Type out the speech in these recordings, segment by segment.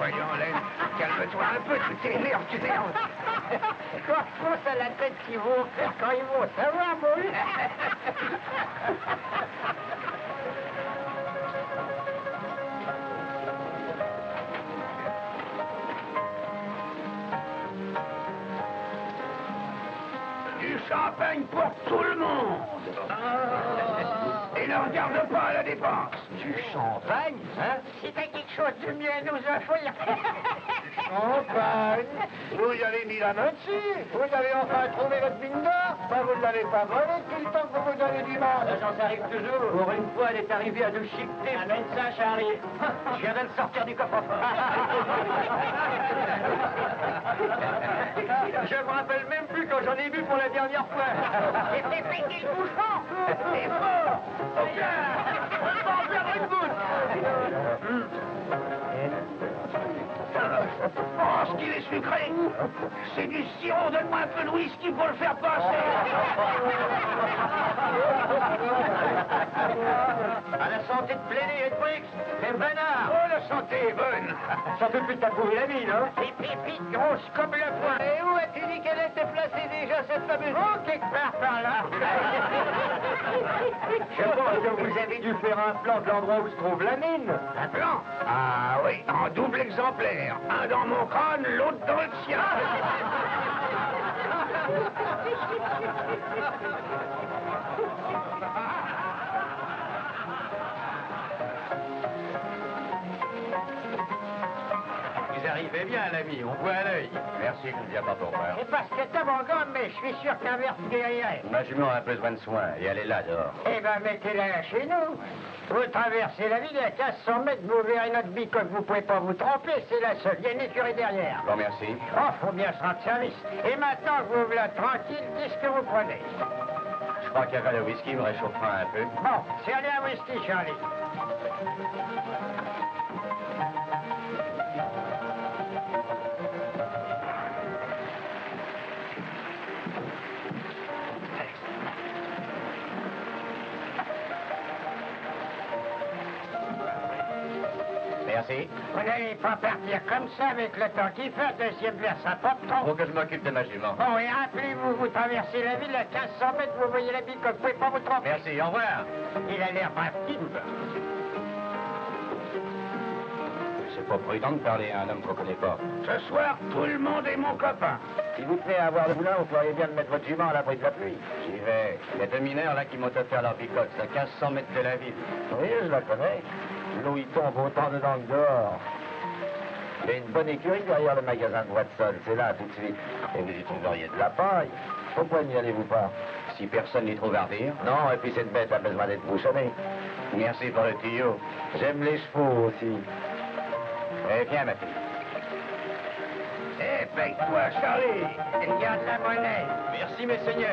voyons, Laine, calme-toi un peu, tu t'énerves, tu t'énerves. Quoi, pense à la tête qu'ils vont faire quand ils vont savoir, bon. Du champagne pour tout le monde. Et ne regarde pas à la dépense. Du champagne, hein? Si t'as quelque chose de mieux à nous offrir. Champagne? Vous y avez mis la main dessus. Vous avez enfin trouvé votre mine d'or. Ben, vous ne l'avez pas volé depuis le temps que vous vous donnez du mal. La chance arrive toujours. Pour une fois, elle est arrivée à nous chiqueter. Amène ça, Charlie. Je viens de le sortir du coffre-fort. Je me rappelle même plus quand j'en ai vu pour la dernière fois. Et c'est pété le bouchon. C'est fort. On va en faire une goutte. Oh, ce qu'il est sucré. C'est du sirop, donne-moi un peu de whisky pour le faire passer. À la santé de Pléné et de Brix, c'est Bernard. Oh, la santé est bonne. Surtout depuis que t'as trouvé la mine, hein? Des pépites grosses comme le poing. Et où as-tu dit qu'elle était placée déjà, cette fameuse? Oh, quelque part par là. Je pense que vous avez dû faire un plan de l'endroit où se trouve la mine. Un plan? Ah oui, en double exemplaire. Un dans mon crâne, l'autre dans le sien. Vous arrivez bien, l'ami, on voit à l'œil. Merci, je ne viens pas pour voir. C'est parce que t'as mon gomme, mais je suis sûr qu'un verre derrière. Ma jument a besoin de soins et elle est là dehors. Eh ben, mettez-la là chez nous. Vous traversez la ville, à 1500 mètres, vous verrez notre bicoque, vous pouvez pas vous tromper, c'est la seule. Il y a une écurie derrière. Bon, merci. Oh, faut bien se rendre service. Et maintenant que vous voilà tranquille, qu'est-ce que vous prenez? Je crois qu'un verre de whisky me réchauffera un peu. Bon, c'est aller à whisky, Charlie. Merci. Vous n'allez pas partir comme ça avec le temps qu'il fait. Deuxième verre, ça porte trop. Faut que je m'occupe de ma jument. Bon, et rappelez-vous, vous traversez la ville à 1500 mètres, vous voyez la bicoque, vous pouvez pas vous tromper. Merci, au revoir. Il a l'air brave type. C'est pas prudent de parler à un homme qu'on connaît pas. Ce soir, tout le monde est mon copain. S'il vous plaît, à avoir le boulin, vous feriez bien de mettre votre jument à l'abri de la pluie. J'y vais. Il y a deux mineurs là qui m'ont offert leur bicoque. C'est à 1500 mètres de la ville. Oui, je la connais. L'eau, il tombe autant dedans que dehors. Il y a une bonne écurie derrière le magasin de Watson, c'est là tout de suite. Et vous y trouveriez de De la paille. Pourquoi n'y allez-vous pas? Si personne n'y trouve à redire. Non, et puis cette bête a besoin d'être bouchonnée. Merci pour le tuyau. J'aime les chevaux aussi. Eh bien, ma fille. Eh, paye-toi, Charlie. Garde la monnaie. Merci, mes seigneurs.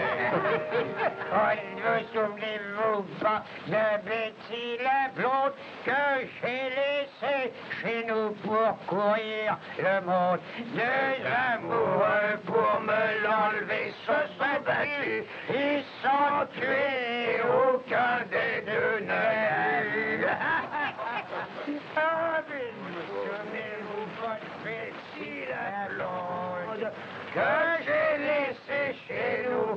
Oh, ne souvenez-vous pas de Betty la blonde que j'ai laissée chez nous pour courir le monde? Deux amoureux pour me l'enlever se sont battus. Ils sont tués, aucun des deux ne l'a eu. Ah, mais ne souvenez-vous pas de Betty la blonde que j'ai laissée chez nous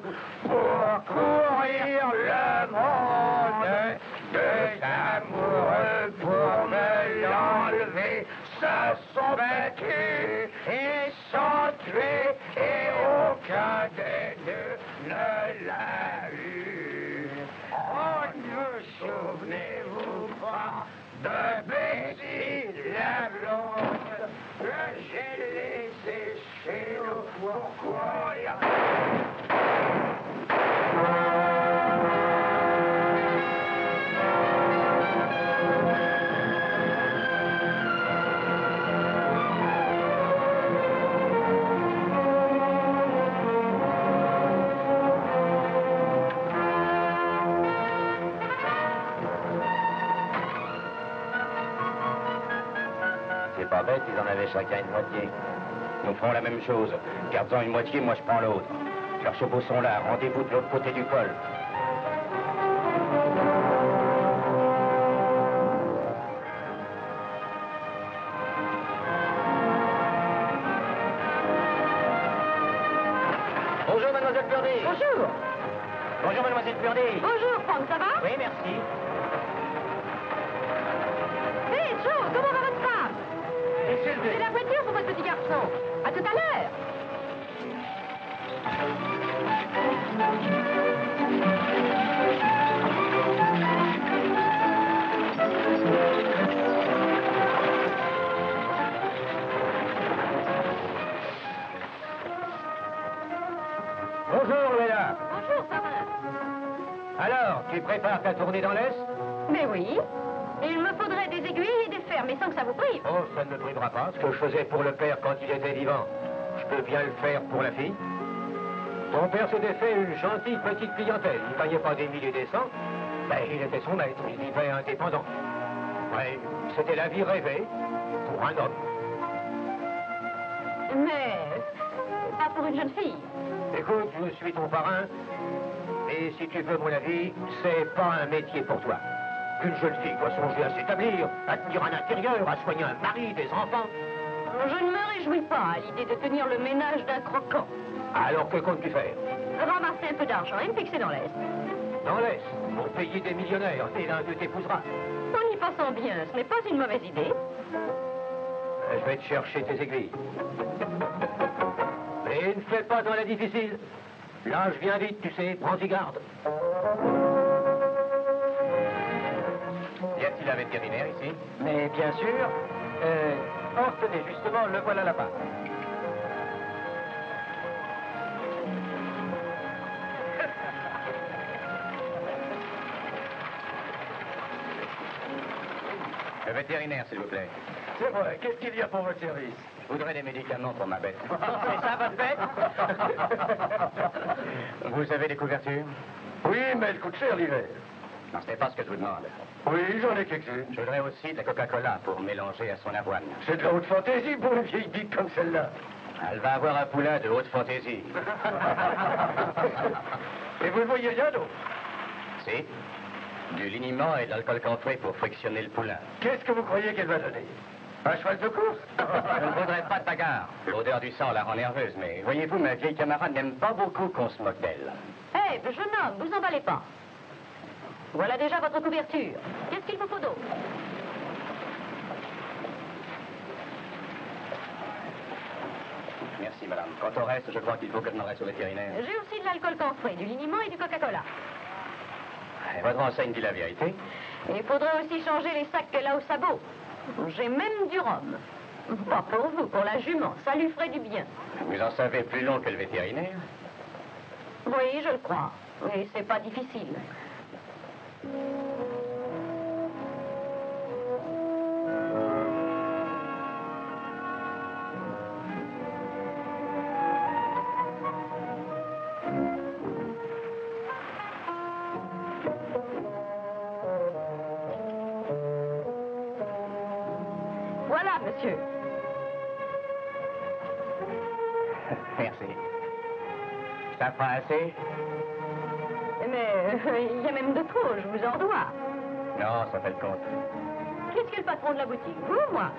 pour courir le monde? Deux amoureux pour me l'enlever se sont battus et sont tués et aucun des deux ne l'a eu. Oh, ne souvenez-vous pas de Betty la blonde que j'ai laissée chez nous pour courir? C'est pas bête, ils en avaient chacun une moitié. Nous ferons la même chose. Garde-en une moitié, moi je prends l'autre. Leurs chevaux sont là, rendez-vous de l'autre côté du col. mademoiselle Purdy. Bonjour. Bonjour, mademoiselle Purdy. Bonjour, Franck, ça va? Oui, merci. Hé, Joe, comment va votre femme? Et Sylvie? C'est la voiture pour votre petit garçon. À tout à l'heure. Bonjour, Louella. Bonjour, ça va? Alors, tu prépares ta tournée dans l'Est? Mais oui. Il me faudrait des aiguilles et des fers, mais sans que ça vous prive. Oh, ça ne me privera pas. Ce que je faisais pour le père quand il était vivant, je peux bien le faire pour la fille. Ton père s'était fait une gentille petite clientèle. Il ne gagnait pas des milliers et des cents, mais il était son maître. Il vivait indépendant. Ouais, c'était la vie rêvée pour un homme. Mais pas pour une jeune fille. Écoute, je suis ton parrain, et si tu veux mon avis, c'est pas un métier pour toi. Une jeune fille doit songer à s'établir, à tenir un intérieur, à soigner un mari, des enfants. Je ne me réjouis pas à l'idée de tenir le ménage d'un croquant. Alors que comptes-tu faire? Ramasser un peu d'argent et me fixer dans l'Est. Dans l'Est, pour payer des millionnaires, et l'un d'eux t'épousera. En y pensant bien, ce n'est pas une mauvaise idée. Je vais te chercher tes aiguilles. Et ne fais pas dans la difficile. L'âge vient vite, tu sais, prends-y garde. Y a-t-il un vétérinaire ici? Mais bien sûr. Oh, tenez, justement, le voilà là-bas. Le vétérinaire, s'il vous plaît. C'est vrai, qu'est-ce qu'il y a pour votre service? Je voudrais des médicaments pour ma bête. C'est ça, votre bête? Vous avez des couvertures? Oui, mais elle coûte cher l'hiver. Non, ce n'est pas ce que je vous demande. Oui, j'en ai quelques-unes. Je voudrais aussi de la Coca-Cola pour mélanger à son avoine. C'est de la haute fantaisie pour une vieille bique comme celle-là. Elle va avoir un poulain de haute fantaisie. Et vous ne voyez rien d'autre? Si. Du liniment et de l'alcool camphré pour frictionner le poulain. Qu'est-ce que vous croyez qu'elle va donner? Un cheval de course? Je ne voudrais pas de bagarre. L'odeur du sang la rend nerveuse, mais voyez-vous, ma vieille camarade n'aime pas beaucoup qu'on se moque d'elle. Hé, jeune homme, vous emballez pas. Voilà déjà votre couverture. Qu'est-ce qu'il vous faut d'autre? Merci, madame. Quant au reste, je crois qu'il faut que je m'en reste au vétérinaire. J'ai aussi de l'alcool camphré, du liniment et du Coca-Cola. Et votre enseigne dit la vérité. Et il faudrait aussi changer les sacs qu'elle a au sabot. J'ai même du rhum. Pas pour vous, pour la jument. Ça lui ferait du bien. Vous en savez plus long que le vétérinaire? Oui, je le crois. Et c'est pas difficile. Voilà, monsieur. Merci. Ça fera assez? Mais il y a même de trop, je vous en dois. Non, ça fait le compte. Qu'est-ce que le patron de la boutique? Vous ou moi?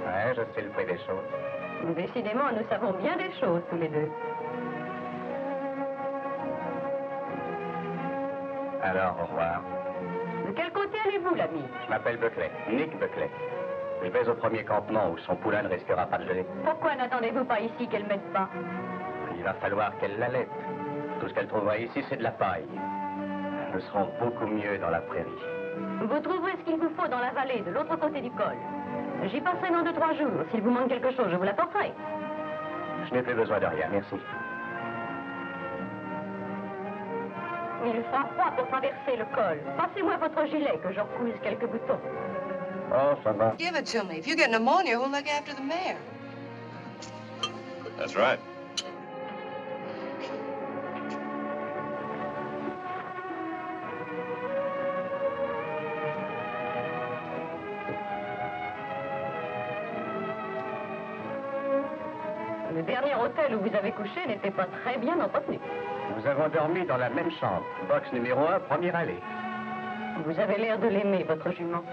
Ouais, je sais le prix des choses. Décidément, nous savons bien des choses, tous les deux. Alors, au revoir. De quel côté allez-vous, l'ami? Je m'appelle Buckley, Nick Buckley. Je vais au premier campement où son poulain ne risquera pas de geler. Pourquoi n'attendez-vous pas ici qu'elle m'aide pas? Il va falloir qu'elle l'allaite. Tout ce qu'elle trouvera ici, c'est de la paille. Nous serons beaucoup mieux dans la prairie. Vous trouverez ce qu'il vous faut dans la vallée, de l'autre côté du col. J'y passerai dans 2-3 jours. S'il vous manque quelque chose, je vous l'apporterai. Je n'ai plus besoin de rien, merci. Il fera froid pour traverser le col. Passez-moi votre gilet, que je recouse quelques boutons. Oh, ça va. Give it to me. If you get pneumonia, who'll look after the mare? That's right. Le dernier hôtel où vous avez couché n'était pas très bien entretenu. Nous avons dormi dans la même chambre. Box numéro 1, première allée. Vous avez l'air de l'aimer, votre jument.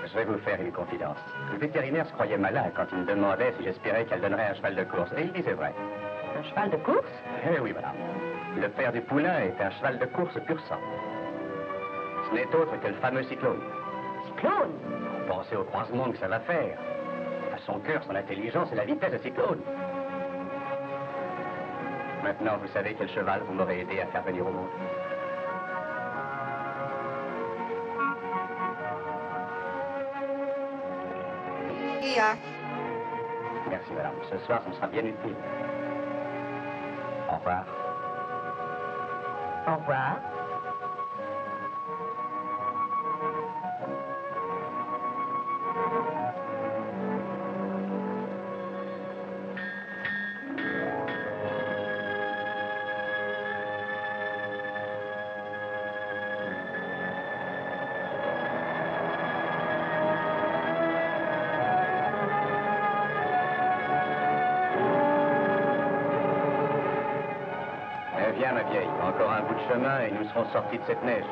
Je vais vous faire une confidence. Le vétérinaire se croyait malin quand il me demandait si j'espérais qu'elle donnerait un cheval de course. Et il disait vrai. Un cheval de course? Eh oui, madame. Le père du poulain est un cheval de course pur sang. Ce n'est autre que le fameux Cyclone. Cyclone? Pensez au croisement que ça va faire. À son cœur, son intelligence et la vitesse de Cyclone. Maintenant, vous savez quel cheval vous m'aurez aidé à faire venir au monde. Here. Merci, madame. Ce soir, ça me sera bien utile. Au revoir. Au revoir. Viens, ma vieille. Encore un bout de chemin et nous serons sortis de cette neige.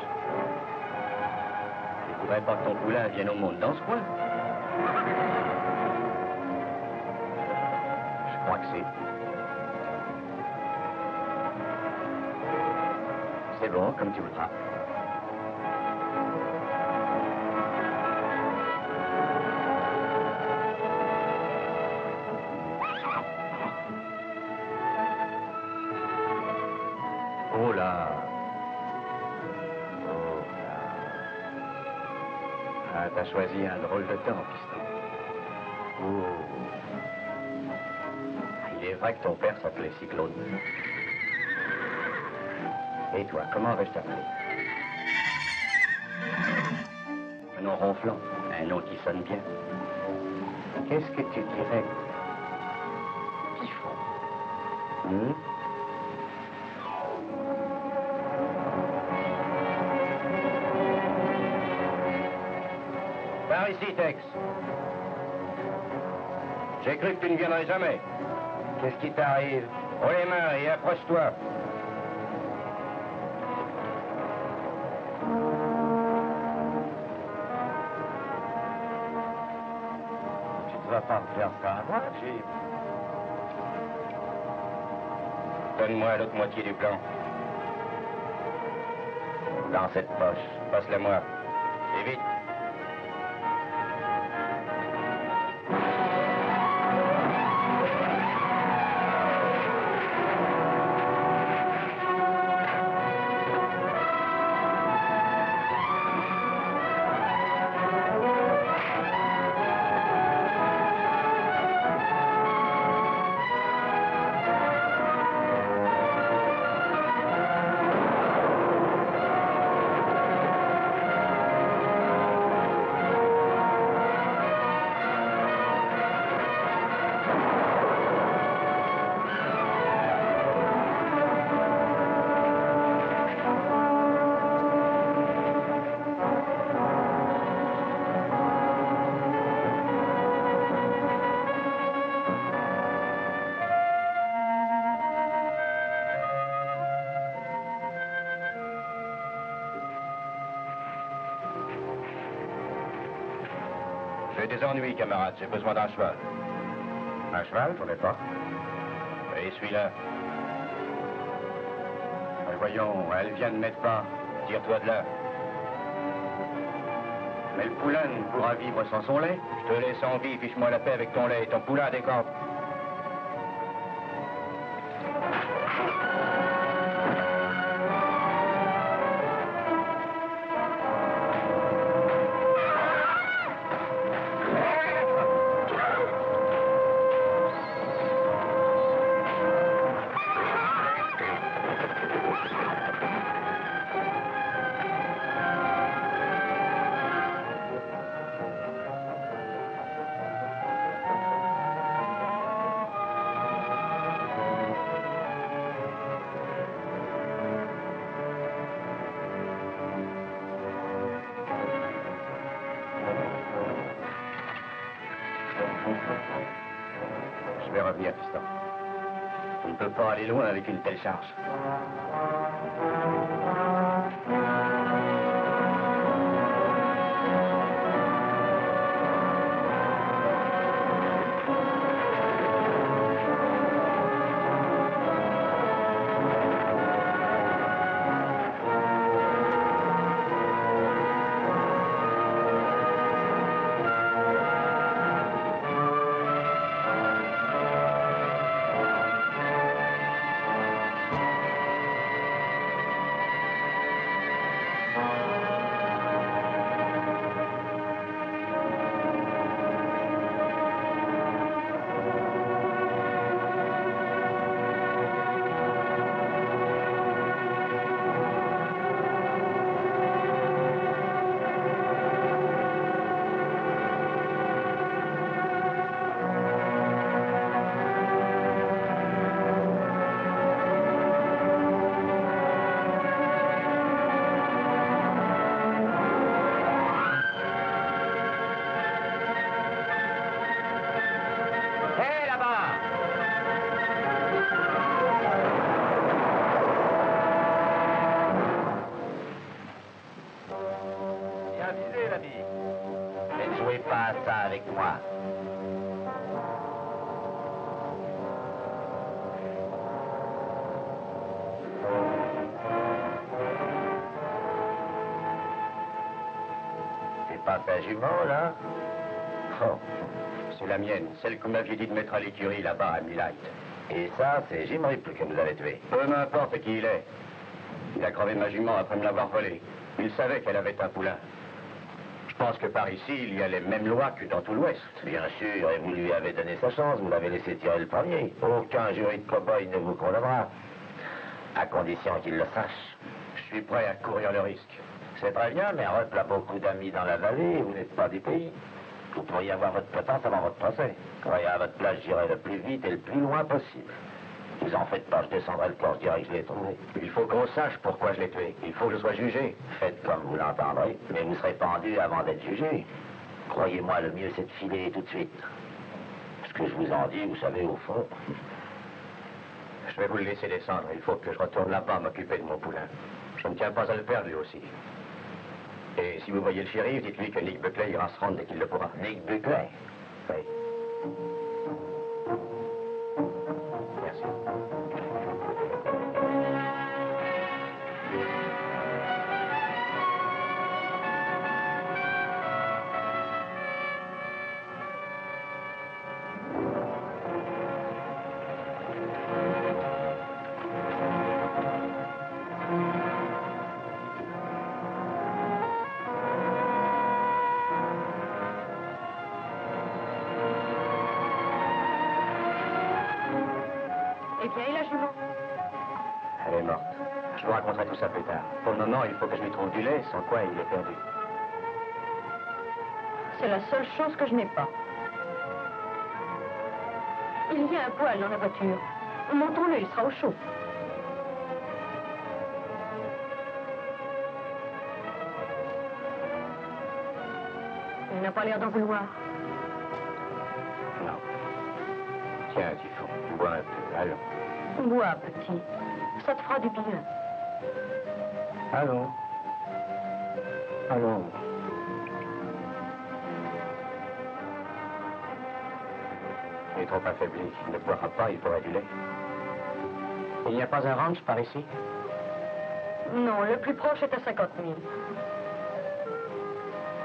Tu ne voudrais pas que ton poulain vienne au monde dans ce coin? Je crois que c'est. C'est bon, comme tu voudras. Oh là! Oh là! Ah, t'as choisi un drôle de temps, piston. Oh! Il est vrai que ton père s'appelait Cyclone. Et toi, comment vais-je t'appeler? Un nom ronflant, un nom qui sonne bien. Qu'est-ce que tu dirais? Pifon. Par ici, Tex. J'ai cru que tu ne viendrais jamais. Qu'est-ce qui t'arrive? Oh les mains et approche-toi. Tu ne vas pas me faire ça à moi, Jim. Donne-moi l'autre moitié du plan. Dans cette poche. Passe-la-moi. Et vite. J'ai des ennuis, camarade. J'ai besoin d'un cheval. Un cheval, j'en ai pas. Et celui-là. Voyons, elle vient de mettre pas. Tire-toi de là. Mais le poulain ne pourra vivre sans son lait. Je te laisse en vie, fiche-moi la paix avec ton lait et ton poulain décampe. Je vais revenir, piston. On ne peut pas aller loin avec une telle charge. jouez pas à ça avec moi. C'est pas ta jument, là? Oh, c'est la mienne, celle que vous m'aviez dit de mettre à l'écurie, là-bas, à Milight. Et ça, c'est Jim Ripple que vous avez tué. Peu m'importe qui il est. Il a crevé ma jument après me l'avoir volée. Il savait qu'elle avait un poulain. Je pense que par ici, il y a les mêmes lois que dans tout l'Ouest. Bien sûr, et vous lui avez donné sa chance, vous l'avez laissé tirer le premier. Aucun jury de cow-boy ne vous condamnera, à condition qu'il le sache. Je suis prêt à courir le risque. C'est très bien, mais Rupp a beaucoup d'amis dans la vallée et vous n'êtes pas du pays. Vous pourriez avoir votre potence avant votre procès. Croyez à votre place, j'irai le plus vite et le plus loin possible. Vous en faites pas, je descendrai le corps, je dirai que je l'ai trouvé. Il faut qu'on sache pourquoi je l'ai tué. Il faut que je sois jugé. Faites comme vous l'entendrez, mais vous serez pendu avant d'être jugé. Croyez-moi, le mieux c'est de filer tout de suite. Ce que je vous en dis, vous savez, au fond... Je vais vous le laisser descendre. Il faut que je retourne là-bas m'occuper de mon poulain. Je ne tiens pas à le perdre, lui aussi. Et si vous voyez le shérif, dites-lui que Nick Buckley ira se rendre dès qu'il le pourra. Nick Buckley? Oui. Merci. Eh bien, et la jument? Elle est morte. Je vous raconterai tout ça plus tard. Pour le moment, il faut que je lui trouve du lait, sans quoi il est perdu. C'est la seule chose que je n'ai pas. Il y a un poêle dans la voiture. Montons-le, il sera au chaud. Il n'a pas l'air d'en vouloir. Non. Tiens, Typhon, bois un peu. Allons. Bois, petit. Ça te fera du bien. Allons. Allons. Il est trop affaibli. Il ne boira pas, il faudrait du lait. Il n'y a pas un ranch par ici? Non, le plus proche est à 50 000.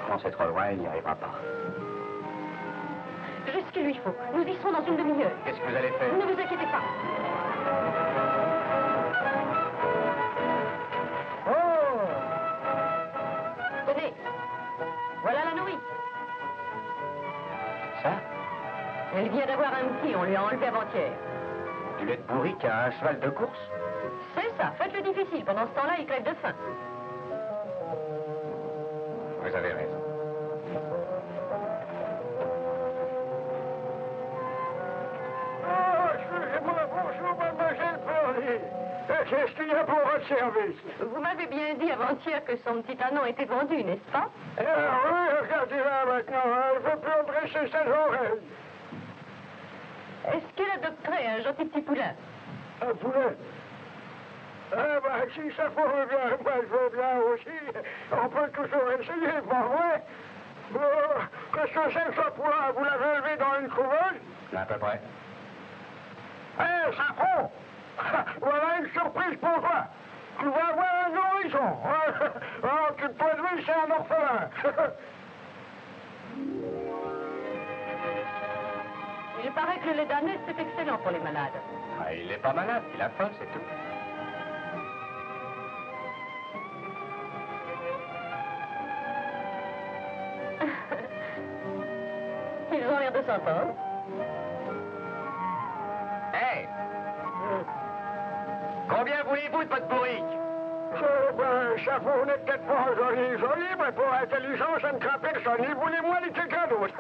Non, c'est trop loin, il n'y arrivera pas. J'ai ce qu'il lui faut. Nous y serons dans une demi-heure. Qu'est-ce que vous allez faire? Ne vous inquiétez pas. Oh! Tenez. Voilà la nourrice. Ça? Elle vient d'avoir un petit, on lui a enlevé avant-hier. Du lait de bourrique à un cheval de course? C'est ça, faites-le difficile. Pendant ce temps-là, il crève de faim. Vous avez raison. Oh, excusez-moi, bonjour, mademoiselle Pauli. Qu'est-ce qu'il y a pour votre service? Vous m'avez bien dit avant-hier que son petit anon était vendu, n'est-ce pas? Oui, regardez là maintenant, elle veut plus me dresser ses oreilles. Est-ce qu'elle adopterait un gentil petit poulain? Un poulet? Ah ben, si ça pourrait bien, moi je veux bien aussi. On peut toujours essayer, pas vrai? Qu'est-ce que c'est que ce poulain? Vous l'avez élevé dans une couveuse? À peu près. Eh, Safron! Voilà une surprise pour toi. Tu vas avoir un nourrisson. Oh, tu peux lui, c'est un orphelin. Il paraît que le lait d'ânesse, c'est excellent pour les malades. Ah, il n'est pas malade, il a faim, c'est tout. Ils ont l'air de s'entendre. Hey! Combien voulez-vous de votre bourrique? Ben, Chapeau n'est peut-être pas joli, mais pour intelligence, ça ne craint personne. Il voulait moins les quelqu'un d'autre.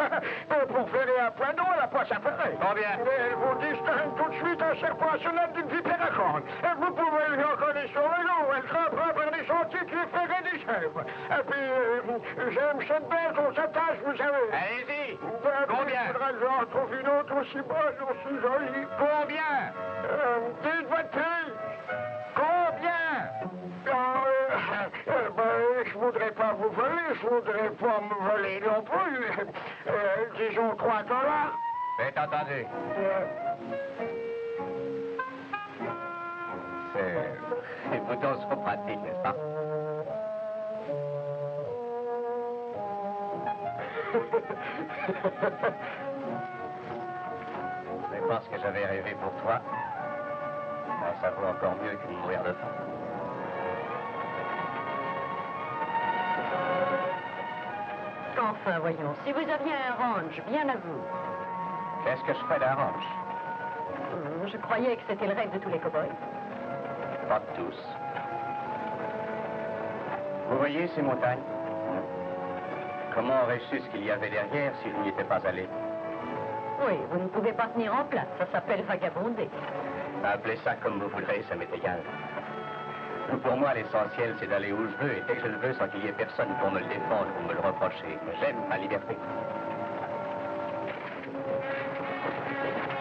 Mais pour faire un point d'eau, elle n'a pas sa pareille. Combien? Mais elle vous distingue tout de suite un serpent national d'une vipère à cornes. Et vous pouvez lui en connaître sur le dos. Elle grimpera par des sentiers qui lui feraient des chèvres. Et puis, j'aime cette bête, on s'attache, vous savez. Allez-y! Ben, Combien? il faudra que j'en trouve une autre aussi bonne, aussi jolie. Combien? Dites votre prix. Combien? Ben, je voudrais pas vous voler, faudrait pas me voler non plus. Disons $3. C'est entendu. Les boutons sont pratiques, n'est-ce pas? Mais parce que j'avais rêvé pour toi, ben, ça vaut encore mieux que de mourir de faim. Enfin, voyons, si vous aviez un ranch bien à vous. Qu'est-ce que je ferais d'un ranch? Je croyais que c'était le rêve de tous les cow-boys. Pas tous. Vous voyez ces montagnes? Comment aurais-je su ce qu'il y avait derrière si je n'y étais pas allé? Oui, vous ne pouvez pas tenir en place, ça s'appelle vagabonder. Appelez ça comme vous voudrez, ça m'est égal. Pour moi, l'essentiel, c'est d'aller où je veux et dès que je le veux sans qu'il y ait personne pour me le défendre ou me le reprocher. J'aime ma liberté.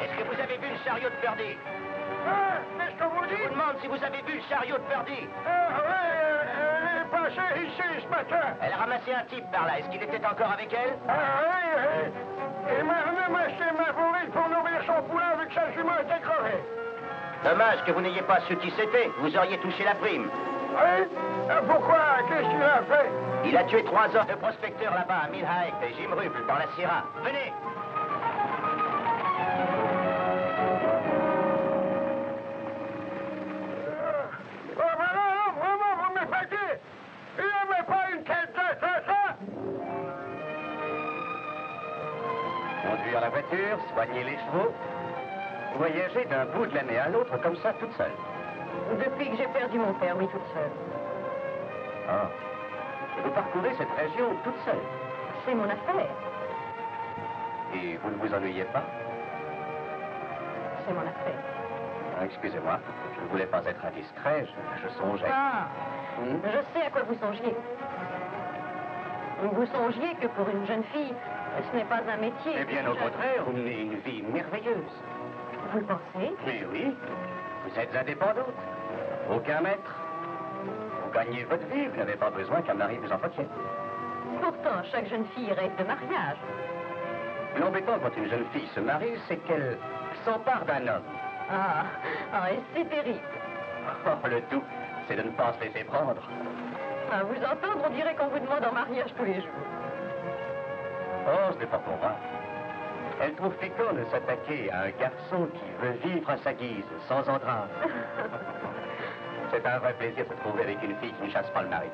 Est-ce que vous avez vu le chariot de Purdy? Qu'est-ce que vous Je dites? vous demande si vous avez vu le chariot de Purdy. Oui, elle est passée ici ce matin. Elle a ramassé un type par là. Est-ce qu'il était encore avec elle? Oui. Il m'a même acheté ma fourrure pour nourrir son poulain avec sa jument était crevée. Dommage que vous n'ayez pas su qui c'était. Vous auriez touché la prime. Oui? Pourquoi? Qu'est-ce qu'il a fait? Il a tué 3 hommes de prospecteurs là-bas à Milhaek et Jim Ruble dans la Sierra. Venez! Oh, ben non, vraiment, vous m'effacez. Il n'avait pas une telle tête, ça? Conduire la voiture, soigner les chevaux, voyager d'un bout de l'année à l'autre comme ça, toute seule. Depuis que j'ai perdu mon père, oui, toute seule. Ah. Vous parcourez cette région toute seule. C'est mon affaire. Et vous ne vous ennuyez pas? C'est mon affaire. Excusez-moi, je ne voulais pas être indiscret, je songeais. Ah, Hmm? je sais à quoi vous songiez. Vous songiez que pour une jeune fille, ce n'est pas un métier. Eh bien, au contraire, vous menez une vie merveilleuse. Vous le pensez? Mais oui, vous êtes indépendante. Aucun maître. Vous gagnez votre vie, vous n'avez pas besoin qu'un mari vous entretienne. Pourtant, chaque jeune fille rêve de mariage. L'embêtant quand une jeune fille se marie, c'est qu'elle s'empare d'un homme. Et c'est terrible. Oh, le tout, c'est de ne pas se laisser prendre. À vous entendre, on dirait qu'on vous demande en mariage tous les jours. Oh, ce n'est pas pour moi. Elle trouve piquant de s'attaquer à un garçon qui veut vivre à sa guise, sans entrave. C'est un vrai plaisir de se trouver avec une fille qui ne chasse pas le mari.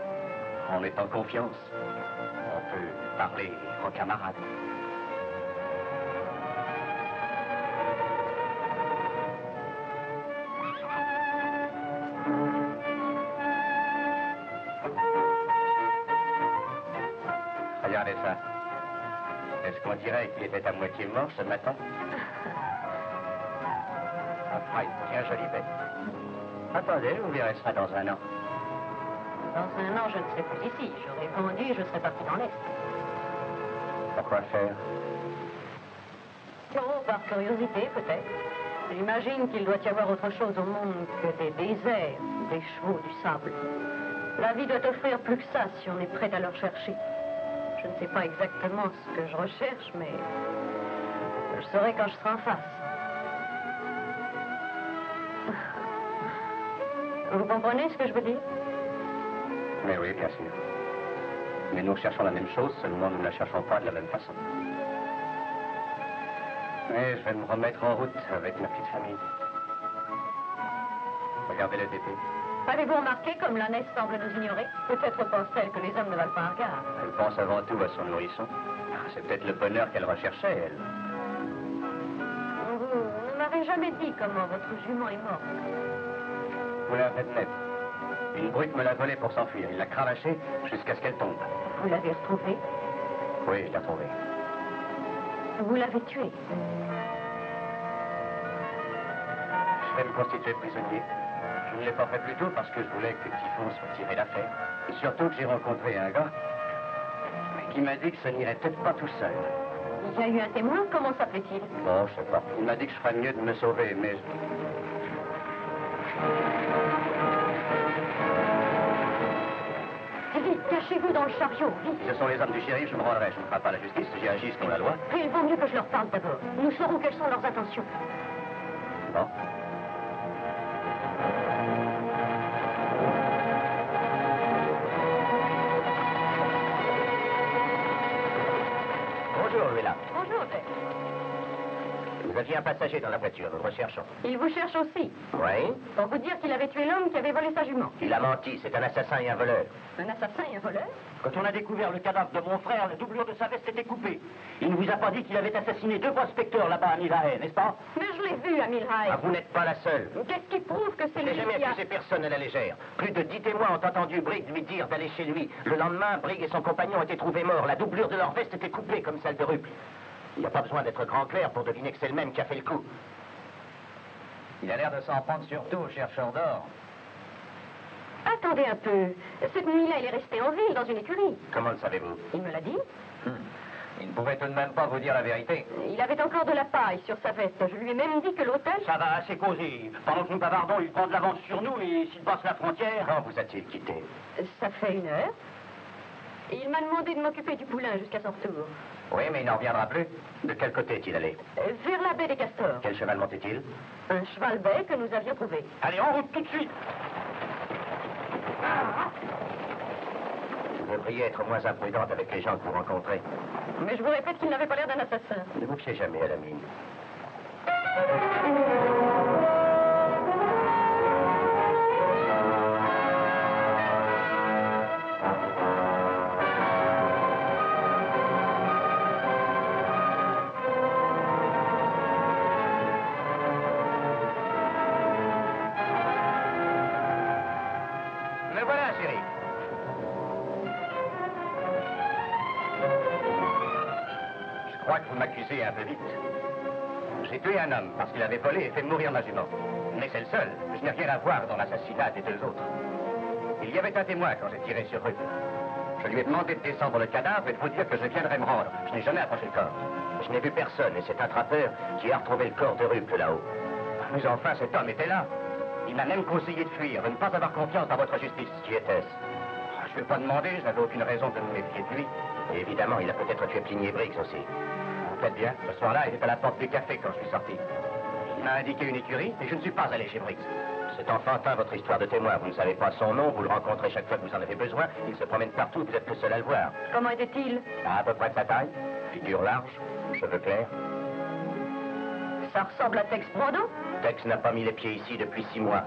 On est en confiance. On peut parler en camarade. Regardez ça. Est-ce qu'on dirait qu'il était à moitié mort ce matin? Enfin, une bien jolie bête. Attendez, vous verrez ça dans un an. Dans un an, je ne serai plus ici. J'aurai vendu et je serai parti dans l'Est. Pourquoi faire? Oh, par curiosité, peut-être. J'imagine qu'il doit y avoir autre chose au monde que des déserts, des chevaux, du sable. La vie doit offrir plus que ça si on est prêt à le rechercher. Je ne sais pas exactement ce que je recherche, mais je saurai quand je serai en face. Vous comprenez ce que je veux dire? Mais oui, bien sûr. Mais nous cherchons la même chose, seulement nous ne la cherchons pas de la même façon. Mais je vais me remettre en route avec ma petite famille. Regardez le bébé. Avez-vous remarqué comme la neige semble nous ignorer? Peut-être pense-t-elle que les hommes ne valent pas un regard. Elle pense avant tout à son nourrisson. C'est peut-être le bonheur qu'elle recherchait, elle. Vous ne m'avez jamais dit comment votre jument est morte. Vous la faites net. Une brute me l'a volée pour s'enfuir. Il l'a cravachée jusqu'à ce qu'elle tombe. Vous l'avez retrouvée? Oui, je l'ai retrouvée. Vous l'avez tuée? Je vais me constituer prisonnier. Je ne l'ai pas fait plus tôt parce que je voulais que Typhon soit tiré d'affaire. Et surtout que j'ai rencontré un gars qui m'a dit que ça n'irait peut-être pas tout seul. Il y a eu un témoin? Comment s'appelait-il? Bon, je sais pas. Il m'a dit que je ferais mieux de me sauver, mais... Vite, Cachez-vous dans le chariot, vite. Ce sont les hommes du shérif, je me rendrai. Je ne ferai pas la justice, j'y agis selon la loi. Et il vaut mieux que je leur parle d'abord. Nous saurons quelles sont leurs intentions. Bon. Bonjour, Luella. Bonjour, Jack. Vous aviez un passager dans la voiture, nous le recherchons. Il vous cherche aussi. Oui? Pour vous dire qu'il avait tué l'homme qui avait volé sa jument. Il a menti, c'est un assassin et un voleur. Un assassin et un voleur? Quand on a découvert le cadavre de mon frère, la doublure de sa veste était coupée. Il ne vous a pas dit qu'il avait assassiné 2 prospecteurs là-bas à Milhae, n'est-ce pas? Mais je l'ai vu à Milhae. Ah, vous n'êtes pas la seule. Qu'est-ce qui prouve que c'est Je n'ai lui jamais qui a... accusé personne à la légère. Plus de 10 témoins ont entendu Briggs lui dire d'aller chez lui. Le lendemain, Briggs et son compagnon ont été trouvés morts. La doublure de leur veste était coupée comme celle de Ruple. Il n'y a pas besoin d'être grand clair pour deviner que c'est le même qui a fait le coup. Il a l'air de s'en prendre surtout aux chercheurs d'or. Attendez un peu. Cette nuit-là, il est resté en ville, dans une écurie. Comment le savez-vous? Il me l'a dit. Il ne pouvait tout de même pas vous dire la vérité. Il avait encore de la paille sur sa veste. Je lui ai même dit que l'hôtel... Ça va assez causer. Pendant que nous bavardons, il prend de l'avance sur nous et s'il passe la frontière... Quand vous a-t-il quitté? Ça fait 1 heure. Et il m'a demandé de m'occuper du poulain jusqu'à son retour. Oui, mais il n'en reviendra plus. De quel côté est-il allé? Vers la baie des Castors. Quel cheval montait-il? Un cheval-baie que nous avions trouvé. Allez, en route tout de suite. Vous devriez être moins imprudente avec les gens que vous rencontrez. Mais je vous répète qu'il n'avait pas l'air d'un assassin. Ne vous fiez jamais à la mine. Me voilà, chérie. Je crois que vous m'accusez un peu vite. J'ai tué un homme parce qu'il avait volé et fait mourir ma jument. Mais c'est le seul. Je n'ai rien à voir dans l'assassinat des 2 autres. Il y avait un témoin quand j'ai tiré sur eux. Je lui ai demandé de descendre le cadavre et de vous dire que je viendrais me rendre. Je n'ai jamais approché le corps. Je n'ai vu personne et c'est un trappeur qui a retrouvé le corps de Ruple là-haut. Mais enfin, cet homme était là. Il m'a même conseillé de fuir, de ne pas avoir confiance dans votre justice. Qui était-ce? Je ne vais pas demander, je n'avais aucune raison de me méfier de lui. Et évidemment, il a peut-être tué Plinier Briggs aussi. Vous faites bien, ce soir-là, il était à la porte du café quand je suis sorti. Il m'a indiqué une écurie et je ne suis pas allé chez Briggs. C'est enfantin votre histoire de témoin. Vous ne savez pas son nom, vous le rencontrez chaque fois que vous en avez besoin. Il se promène partout, vous êtes le seul à le voir. Comment était-il? À peu près de sa taille, figure large, cheveux clairs. Ça ressemble à Tex Brando? Tex n'a pas mis les pieds ici depuis 6 mois.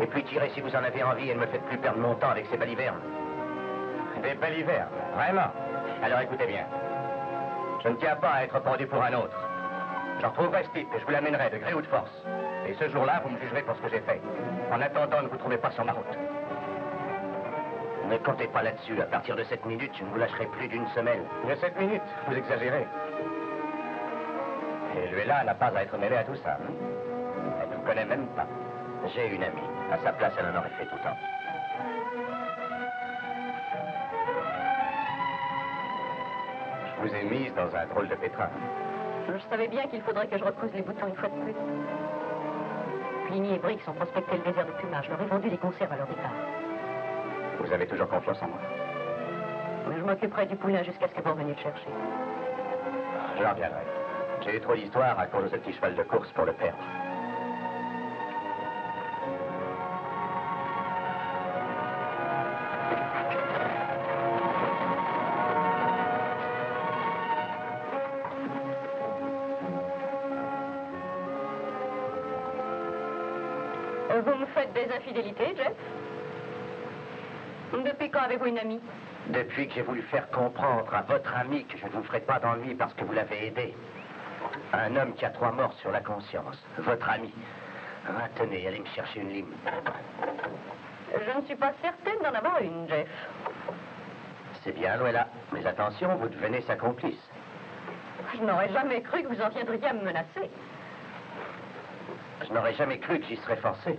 Et puis tirez si vous en avez envie et ne me faites plus perdre mon temps avec ces balivernes. Des balivernes? Vraiment? Alors écoutez bien. Je ne tiens pas à être pendu pour un autre. Je retrouverai ce type et je vous l'amènerai de gré ou de force. Et ce jour-là, vous me jugerez pour ce que j'ai fait. En attendant, ne vous trouvez pas sur ma route. Ne comptez pas là-dessus. À partir de cette minute, je ne vous lâcherai plus d'une semelle. De 7 minutes? Vous exagérez. Et Luella n'a pas à être mêlée à tout ça. Hein? Elle ne me connaît même pas. J'ai une amie. À sa place, elle en aurait fait autant. Je vous ai mise dans un drôle de pétrin. Je savais bien qu'il faudrait que je repousse les boutons une fois de plus. Pliny et Briggs ont prospecté le désert de plumage. Je leur ai vendu des conserves à leur départ. Vous avez toujours confiance en moi? Mais je m'occuperai du poulain jusqu'à ce que vous veniez le chercher. Je reviendrai. J'ai eu trop d'histoires à cause de ce petit cheval de course pour le perdre. Vous me faites des infidélités, Jeff? Depuis quand avez-vous une amie? Depuis que j'ai voulu faire comprendre à votre ami que je ne vous ferai pas d'ennui parce que vous l'avez aidé. Un homme qui a 3 morts sur la conscience. Votre ami. Ah, tenez, allez me chercher une lime. Je ne suis pas certaine d'en avoir une, Jeff. C'est bien, Luella. Mais attention, vous devenez sa complice. Je n'aurais jamais cru que vous en viendriez à me menacer. Je n'aurais jamais cru que j'y serais forcé.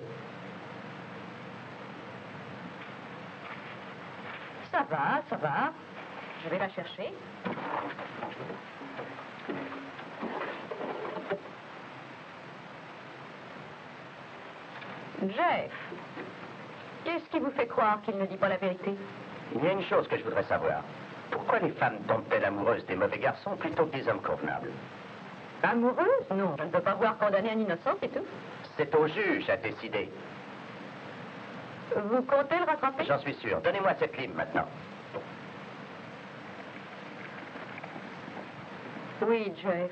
Ça va, ça va. Je vais la chercher. Jeff, qu'est-ce qui vous fait croire qu'il ne dit pas la vérité? Il y a une chose que je voudrais savoir. Pourquoi les femmes tombent-elles amoureuses des mauvais garçons plutôt que des hommes convenables? Amoureuse? Non, je ne peux pas voir condamner un innocent, c'est tout. C'est au juge à décider. Vous comptez le rattraper? J'en suis sûr. Donnez-moi cette lime maintenant. Oui, Jeff.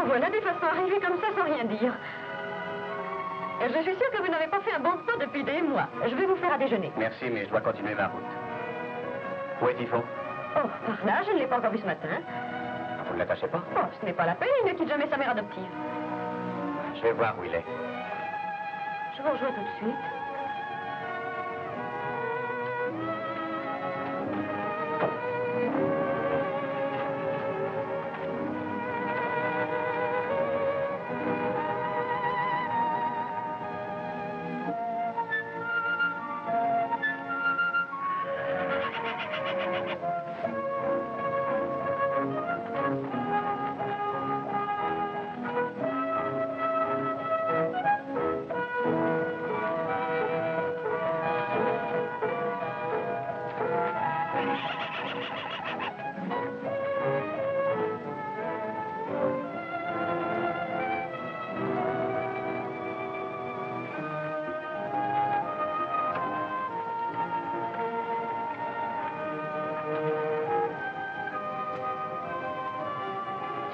Voilà des façons arrivées comme ça sans rien dire. Je suis sûre que vous n'avez pas fait un bon repas depuis des mois. Je vais vous faire à déjeuner. Merci, mais je dois continuer ma route. Où est Typhon? Oh, par là, je ne l'ai pas encore vu ce matin. Vous ne l'attachez pas? Oh, ce n'est pas la peine, il ne quitte jamais sa mère adoptive. Je vais voir où il est. Je vous rejoins tout de suite.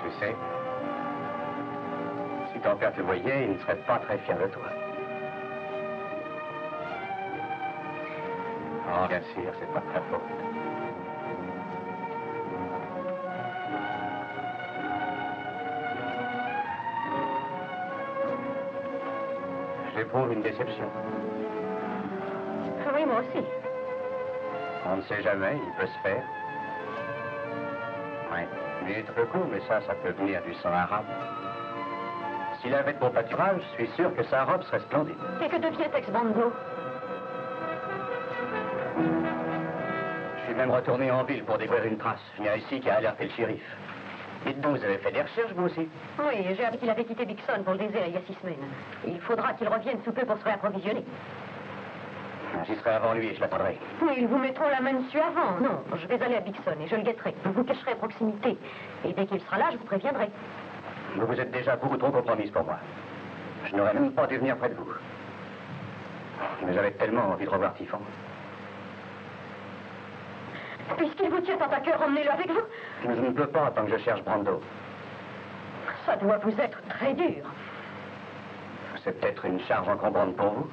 Tu sais, si ton père te voyait, il ne serait pas très fier de toi. Oh, bien sûr, c'est pas de ta faute. J'éprouve une déception. Oui, moi aussi. On ne sait jamais, il peut se faire. Oui, lui est très court, mais ça peut venir du sang arabe. S'il avait de beau pâturage, je suis sûr que sa robe serait splendide. Et que devient ex-bando? Je suis même retourné en ville pour découvrir une trace. Il y a ici qui a alerté le shérif. Dites donc, vous avez fait des recherches, vous aussi? Oui, j'ai appris qu'il avait quitté Dixon pour le désert il y a 6 semaines. Il faudra qu'il revienne sous peu pour se réapprovisionner. J'y serai avant lui et je l'attendrai. Oui, ils vous mettront la main dessus avant. Non, je vais aller à Dixon et je le guetterai. Vous vous cacherez à proximité. Et dès qu'il sera là, je vous préviendrai. Vous vous êtes déjà beaucoup trop compromise pour moi. Je n'aurais même pas dû venir près de vous. Mais j'avais tellement envie de revoir Typhon. Puisqu'il vous tient tant à cœur, emmenez-le avec vous. Je ne peux pas tant que je cherche Brando. Ça doit vous être très dur. C'est peut-être une charge encombrante pour vous.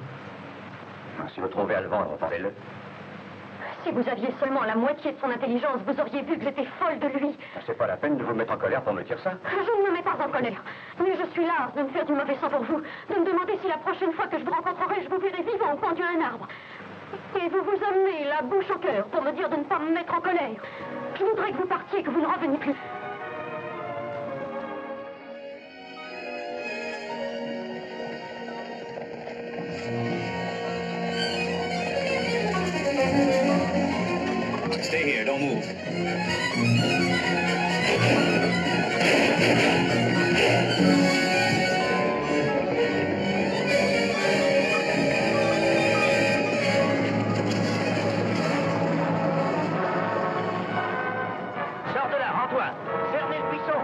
Si vous trouvez à le vendre, vendez-le. Si vous aviez seulement la moitié de son intelligence, vous auriez vu que j'étais folle de lui. C'est pas la peine de vous mettre en colère pour me dire ça. Je ne me mets pas en colère. Mais je suis lasse de me faire du mauvais sang pour vous. De me demander si la prochaine fois que je vous rencontrerai, je vous verrai vivant au coin d'un arbre. Et vous vous amenez la bouche au cœur pour me dire de ne pas me mettre en colère. Je voudrais que vous partiez, que vous ne reveniez plus. Stay here, don't move. Sors de là, rends-toi. Cernez le buisson.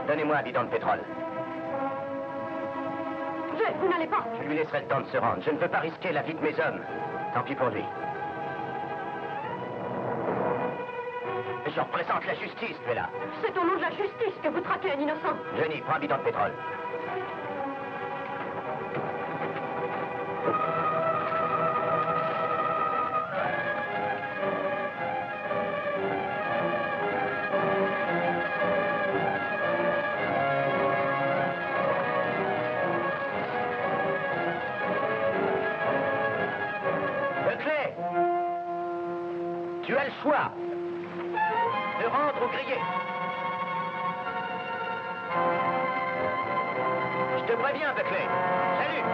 Donnez-moi un bidon de pétrole. Vous n'allez pas. Je lui laisserai le temps de se rendre. Je ne veux pas risquer la vie de mes hommes. Tant pis pour lui. Je représente la justice, tu es là. C'est au nom de la justice que vous traquez un innocent. Jenny, prends un bidon de pétrole. Buckley, tu as le choix de rendre ou griller. Je te préviens, Buckley. Salut.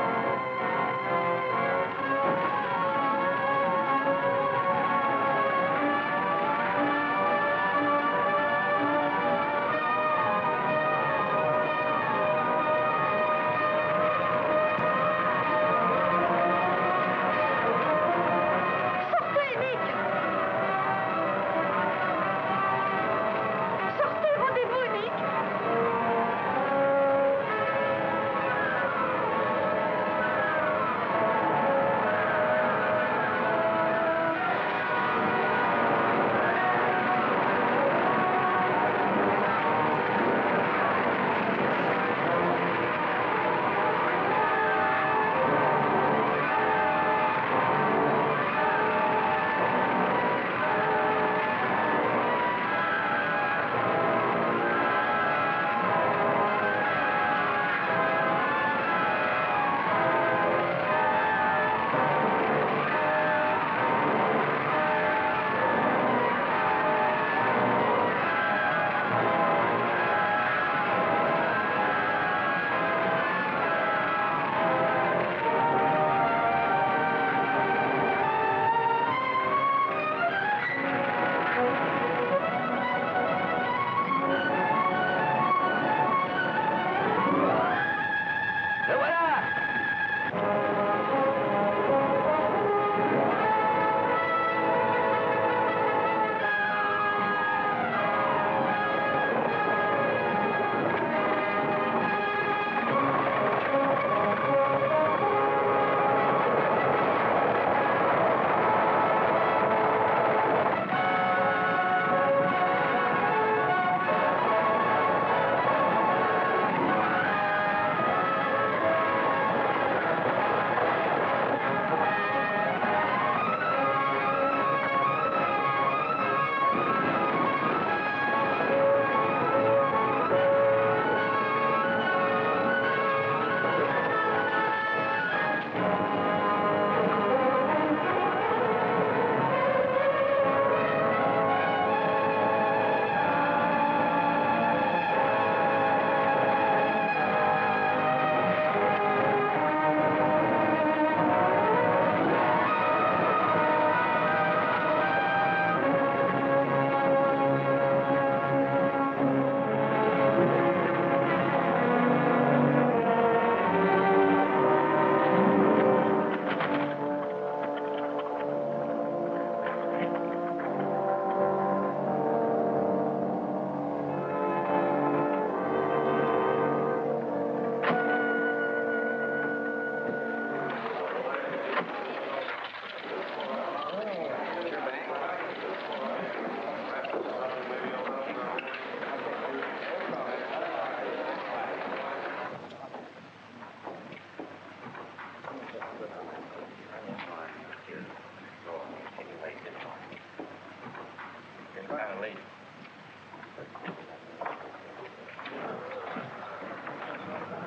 Sortez, Nick. Sortez, rendez-vous, Nick.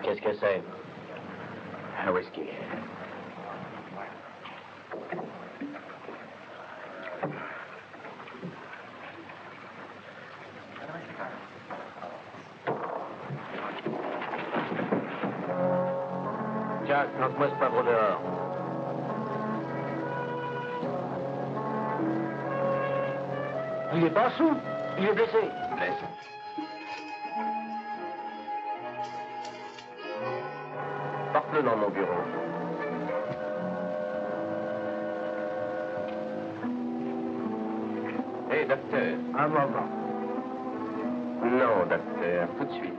Qu'est-ce que c'est? Un whisky. Jack, lance-moi ce pavre dehors. Il est pas sous. Il est blessé. Blessé. Porte-le dans mon bureau. Hé, docteur. Un moment. Non, docteur, tout de suite.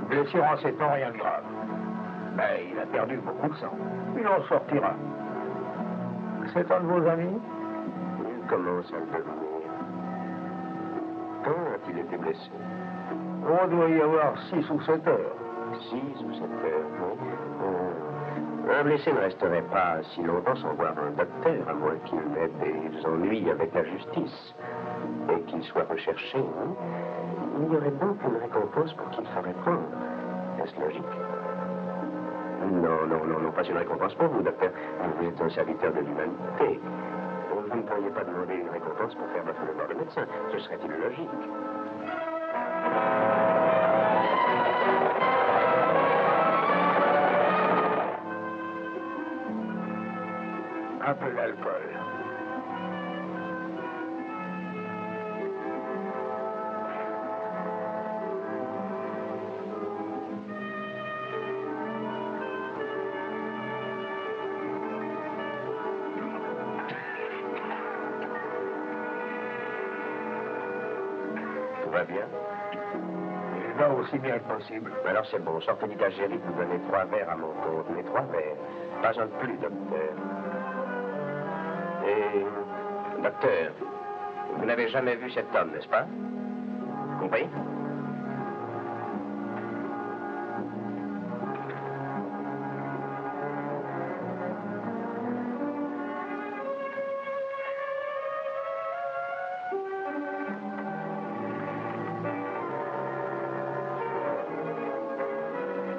Blessure en 7 ans, rien de grave. Mais il a perdu beaucoup de sang. Il en sortira. C'est un de vos amis? Il commence à le devenir. Quand a-t-il été blessé? On doit y avoir 6 ou 7 heures. 6 ou 7 heures, oui. Un blessé ne resterait pas si longtemps sans voir un docteur, à moins qu'il ait des ennuis avec la justice et qu'il soit recherché. Hein? Il y aurait donc une récompense pour qu'il ferait prendre. Est-ce logique? Non, pas une récompense pour vous, docteur. Vous êtes un serviteur de l'humanité. Vous ne pourriez pas demander une récompense pour faire votre devoir de médecin. Ce serait illogique. Un peu d'alcool. Tout va bien? Il va aussi bien que possible. Alors c'est bon, sortez d'Algérie, vous donnez 3 verres à mon tour. Mais 3 verres. Pas un de plus, docteur. Et, docteur, vous n'avez jamais vu cet homme, n'est-ce pas? Compris?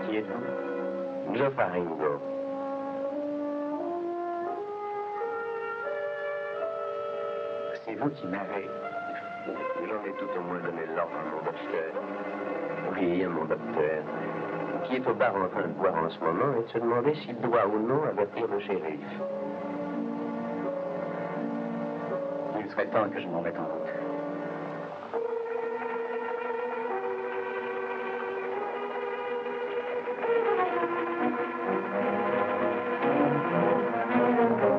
Qui êtes-vous? Joe Faringo. C'est vous qui m'avez... J'en ai tout au moins donné l'ordre à mon docteur. Oui, à mon docteur. Qui est au bar en train de boire en ce moment et de se demander s'il doit ou non avertir le shérif. Il serait temps que je m'en mette en route.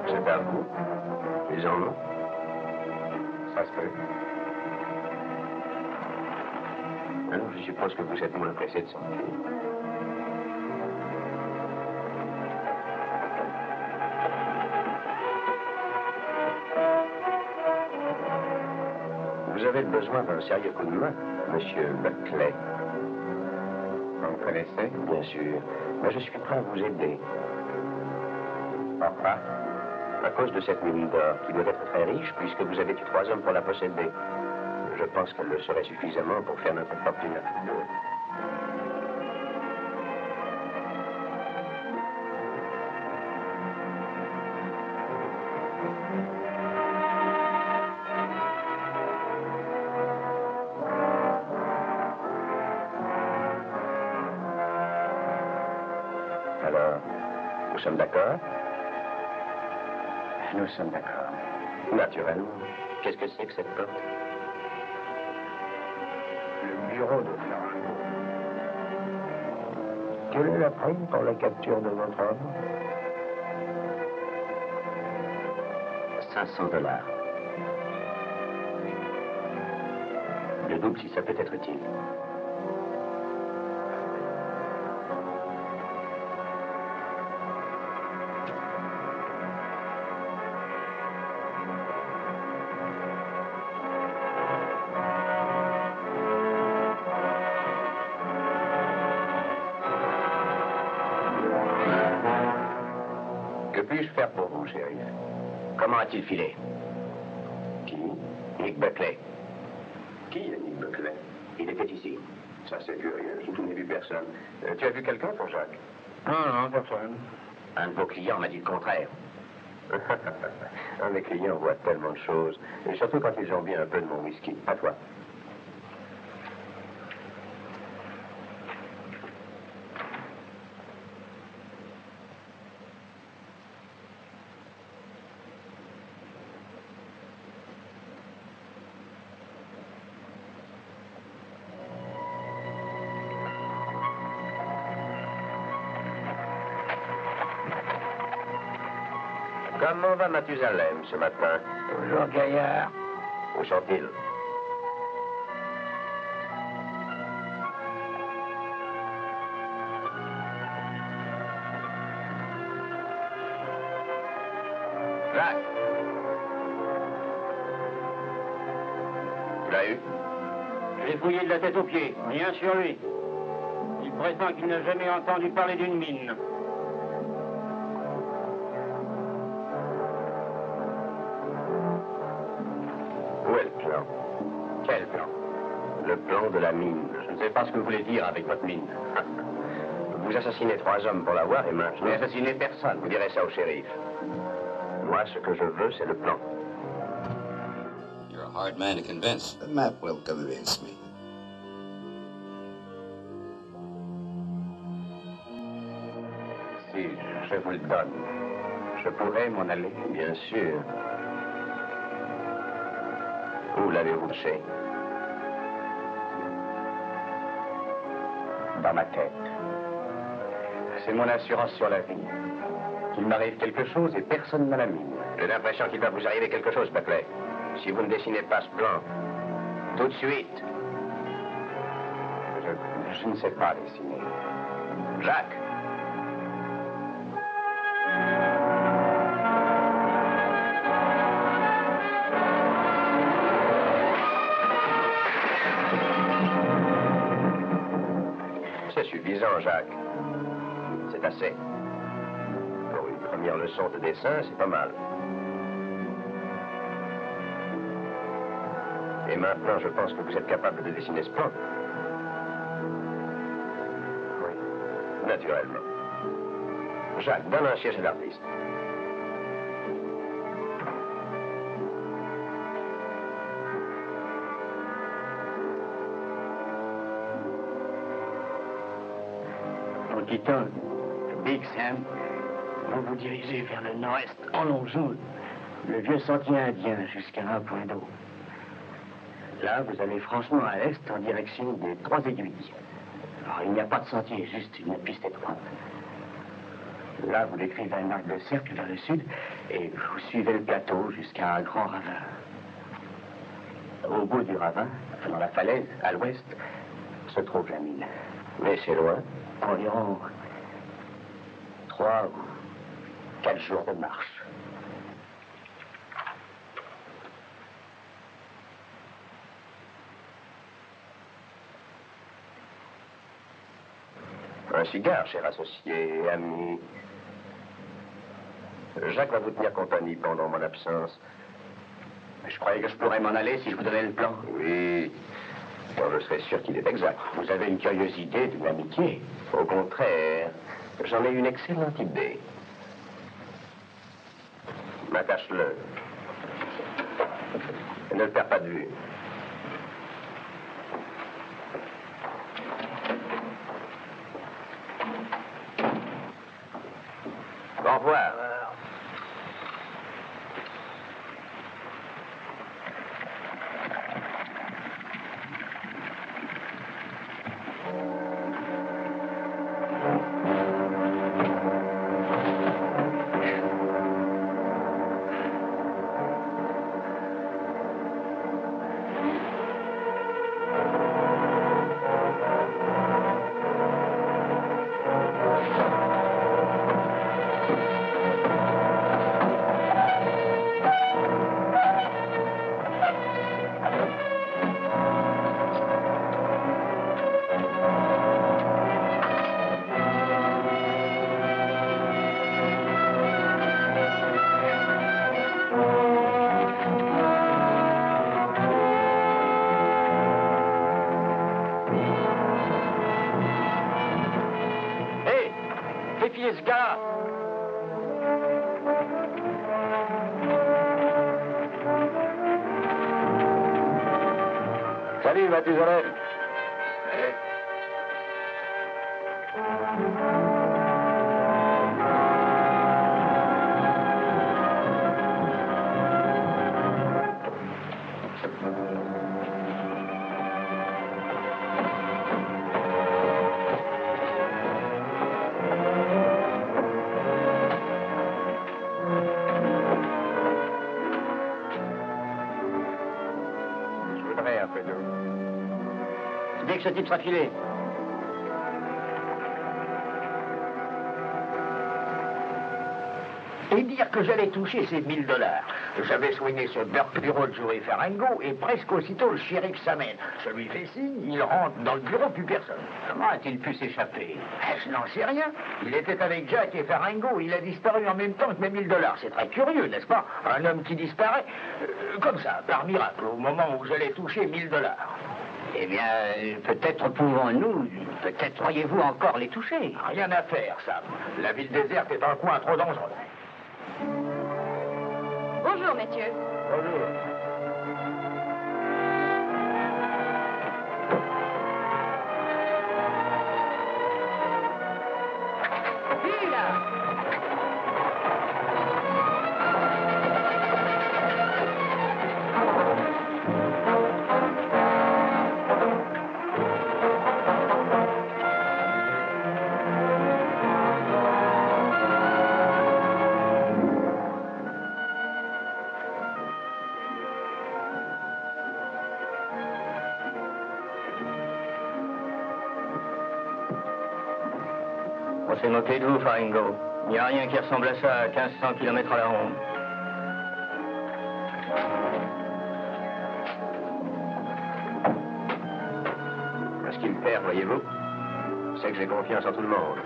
C'est à vous. Ils en ont. Ça se peut. Alors, je suppose que vous êtes moins pressé de sortir. Vous avez besoin d'un sérieux coup de main, monsieur Buckley. Vous me connaissez? Bien sûr. Mais je suis prêt à vous aider. Pourquoi? À cause de cette mine d'or, qui doit être très riche, puisque vous avez eu 3 hommes pour la posséder. Je pense qu'elle le serait suffisamment pour faire notre fortune à tous deux. Alors, nous sommes d'accord? Nous sommes d'accord. Naturellement. Qu'est-ce que c'est que cette porte? Le bureau de Faringo. Quelle est la prime pour la capture de votre homme? 500 $. Le double si ça peut être utile. puis-je faire pour vous, shérif? Comment a-t-il filé? Qui? Nick Buckley. Qui est Nick Buckley? Il était ici. Ça, c'est curieux. Je n'ai vu personne. Tu as vu quelqu'un pour Jacques? Non, personne. Un de vos clients m'a dit le contraire. Un de mes clients voit tellement de choses. Et surtout quand ils ont bien un peu de mon whisky. À toi. Comment va Mathusalem ce matin? Toujours gaillard. Où sont-ils? Jacques! Tu l'as eu? Je l'ai fouillé de la tête aux pieds, rien sur lui. Il prétend qu'il n'a jamais entendu parler d'une mine. Où est le plan? Quel plan? Le plan de la mine. Je ne sais pas ce que vous voulez dire avec votre mine. Vous assassinez 3 hommes pour l'avoir et maintenant... Je n'ai assassiné personne. Vous direz ça au shérif. Moi, ce que je veux, c'est le plan. You're a hard man to convince. The map will convince me. Si je vous le donne, je pourrais m'en aller. Bien sûr. Où l'avez-vous caché? Dans ma tête. C'est mon assurance sur la vie. Qu'il m'arrive quelque chose et personne n'a la mine. J'ai l'impression qu'il va vous arriver quelque chose, Buckley. Si vous ne dessinez pas ce plan, tout de suite. Je ne sais pas dessiner. Jacques! C'est suffisant, Jacques. C'est assez. Pour une première leçon de dessin, c'est pas mal. Et maintenant, je pense que vous êtes capable de dessiner ce plan. Oui, naturellement. Jacques, donne un siège à l'artiste. En quittant Big Sam, vous vous dirigez vers le nord-est en longeant le vieux sentier indien jusqu'à un point d'eau. Là, vous allez franchement à l'est en direction des 3 aiguilles. Alors, il n'y a pas de sentier, juste une piste étroite. Là, vous décrivez un arc de cercle vers le sud et vous suivez le plateau jusqu'à un grand ravin. Au bout du ravin, dans la falaise, à l'ouest, se trouve la mine. Mais c'est loin. Environ 3 ou 4 jours de marche. Un cigare, cher associé, ami. Jacques va vous tenir compagnie pendant mon absence. Je croyais que je pourrais m'en aller si je vous donnais le plan. Oui, quand je serai sûr qu'il est exact. Vous avez une curieuse idée de l'amitié. Au contraire, j'en ai une excellente idée. M'attache-le. Et ne le perds pas de vue. Au revoir. défier ce gars. Salut, Mathusalem. Je voudrais un peu d'eau. Dès que ce type sera filé. Et dire que j'allais toucher ces $1000. J'avais soigné ce Burke bureau de Joey Faringo et presque aussitôt le shérif s'amène. Je lui fais signe, il rentre dans le bureau, plus personne. Comment a-t-il pu s'échapper? Je n'en sais rien. Il était avec Jack et Faringo, il a disparu en même temps que mes $1000. C'est très curieux, n'est-ce pas? Un homme qui disparaît, comme ça, par miracle, au moment où j'allais toucher $1000. Eh bien, peut-être pouvons-nous, peut-être pourriez-vous encore les toucher. Rien à faire, Sam. La ville déserte est un coin trop dangereux. Bonjour, messieurs. Bonjour. Lui, là. On s'est moqué de vous, Faringo. Il n'y a rien qui ressemble à ça à 1500 km à la ronde. Ce qui me perd, voyez-vous, c'est que j'ai confiance en tout le monde.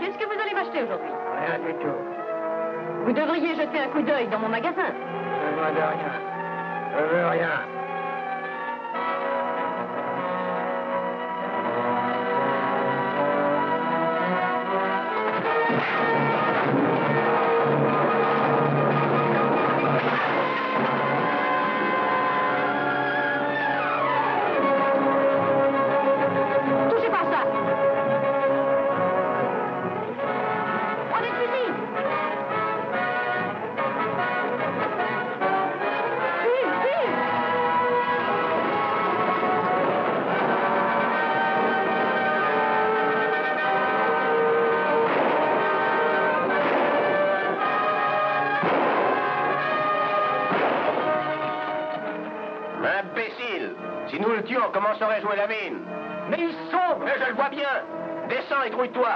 Qu'est-ce que vous allez m'acheter aujourd'hui? Rien du tout. Vous devriez jeter un coup d'œil dans mon magasin. Besoin de rien. Je veux rien. Touchez pas ça. Prenez le fusil. Tire, tire. Imbécile! Si nous le tuons, comment saurait jouer la mine? Mais ils sont... Mais je le vois bien! Descends et grouille-toi!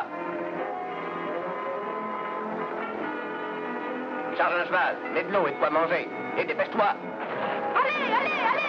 Charge un cheval, mets de l'eau et de quoi manger. Et dépêche-toi! Allez, allez, allez.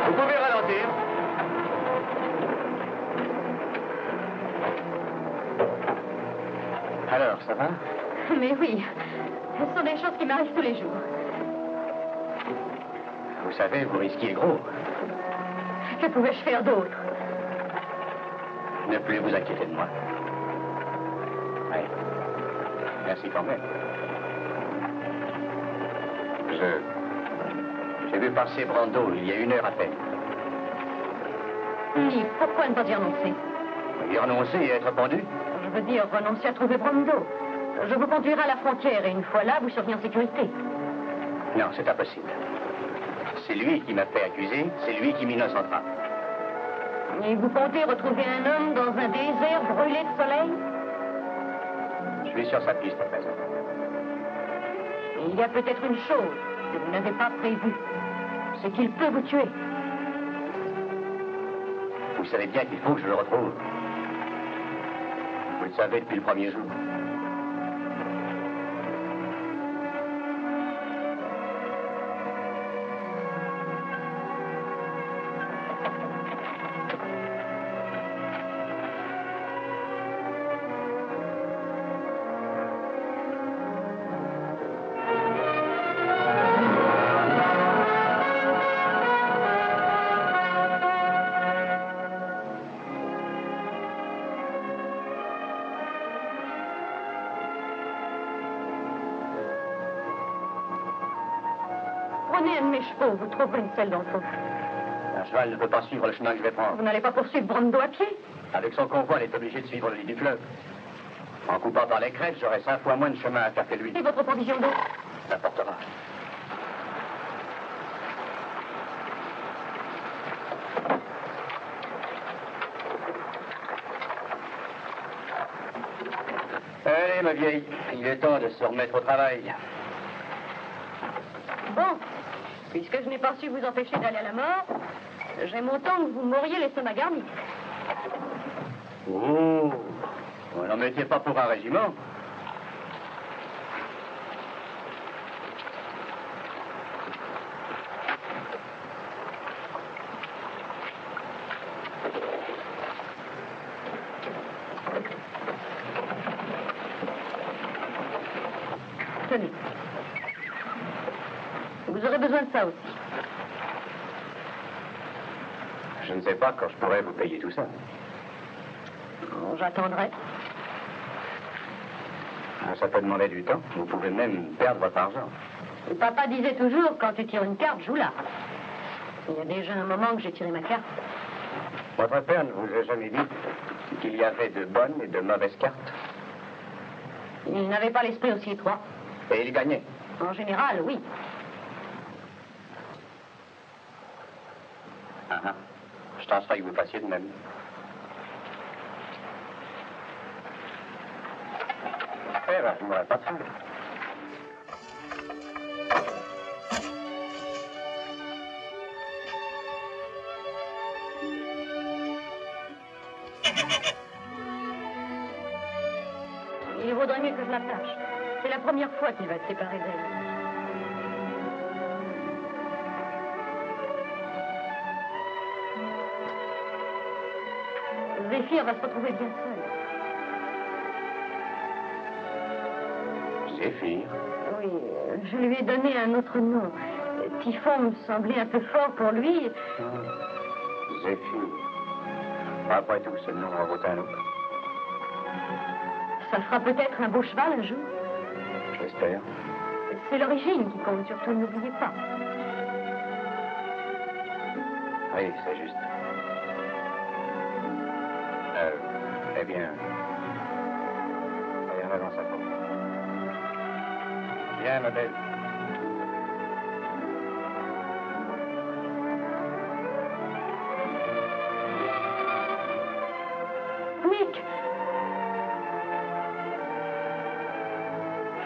Vous pouvez ralentir. Alors, ça va? Mais oui, ce sont des choses qui m'arrivent tous les jours. Vous savez, vous risquiez gros. Que pouvais-je faire d'autre? Ne plus vous inquiéter de moi. Ouais. Merci quand même. J'ai vu passer Brando il y a 1 heure à peine. Oui, pourquoi ne pas y renoncer? Y renoncer et être pendu? Je veux dire, renoncer à trouver Brando. Je vous conduirai à la frontière et une fois là, vous seriez en sécurité. Non, c'est impossible. C'est lui qui m'a fait accuser, c'est lui qui m'innocentera. Et vous comptez retrouver un homme dans un désert brûlé de soleil? Je suis sur sa piste à présent. Il y a peut-être une chose que vous n'avez pas prévue. C'est qu'il peut vous tuer. Vous savez bien qu'il faut que je le retrouve. Vous le savez depuis le premier jour. Prenez un de mes chevaux, vous trouverez une selle dans le fond. Un cheval ne peut pas suivre le chemin que je vais prendre. Vous n'allez pas poursuivre Brando à pied? Avec son convoi, elle est obligée de suivre le lit du fleuve. En coupant par les crêtes, j'aurai 5 fois moins de chemin à faire que lui. Et votre provision d'eau? N'importera. Allez, ma vieille, il est temps de se remettre au travail. Bon, puisque je n'ai pas su vous empêcher d'aller à la mort, j'aime autant que vous mouriez l'estomac garni. Oh, vous n'en mettez pas pour un régiment. Tenez. Vous aurez besoin de ça aussi. Je ne sais pas quand je pourrai vous payer tout ça. Bon, j'attendrai. Ça peut demander du temps. Vous pouvez même perdre votre argent. Et papa disait toujours, quand tu tires une carte, joue-la. Il y a déjà un moment que j'ai tiré ma carte. Votre père ne vous a jamais dit qu'il y avait de bonnes et de mauvaises cartes? Il n'avait pas l'esprit aussi étroit. Et il gagnait? En général, oui. Je penserais que vous fassiez de même. Eh ben, je n'aurais pas de faim. Il vaudrait mieux que je l'attache. C'est la première fois qu'il va être séparé d'elle. Zéphyr va se retrouver bien seul. Zéphyr? Oui, je lui ai donné un autre nom. Typhon me semblait un peu fort pour lui. Zéphyr. Après tout, ce nom en vaut un autre. Ça fera peut-être un beau cheval un jour. J'espère. C'est l'origine qui compte, surtout n'oubliez pas. Oui, c'est juste. Eh bien... Il y en a dans sa peau. Viens, ma belle. Nick!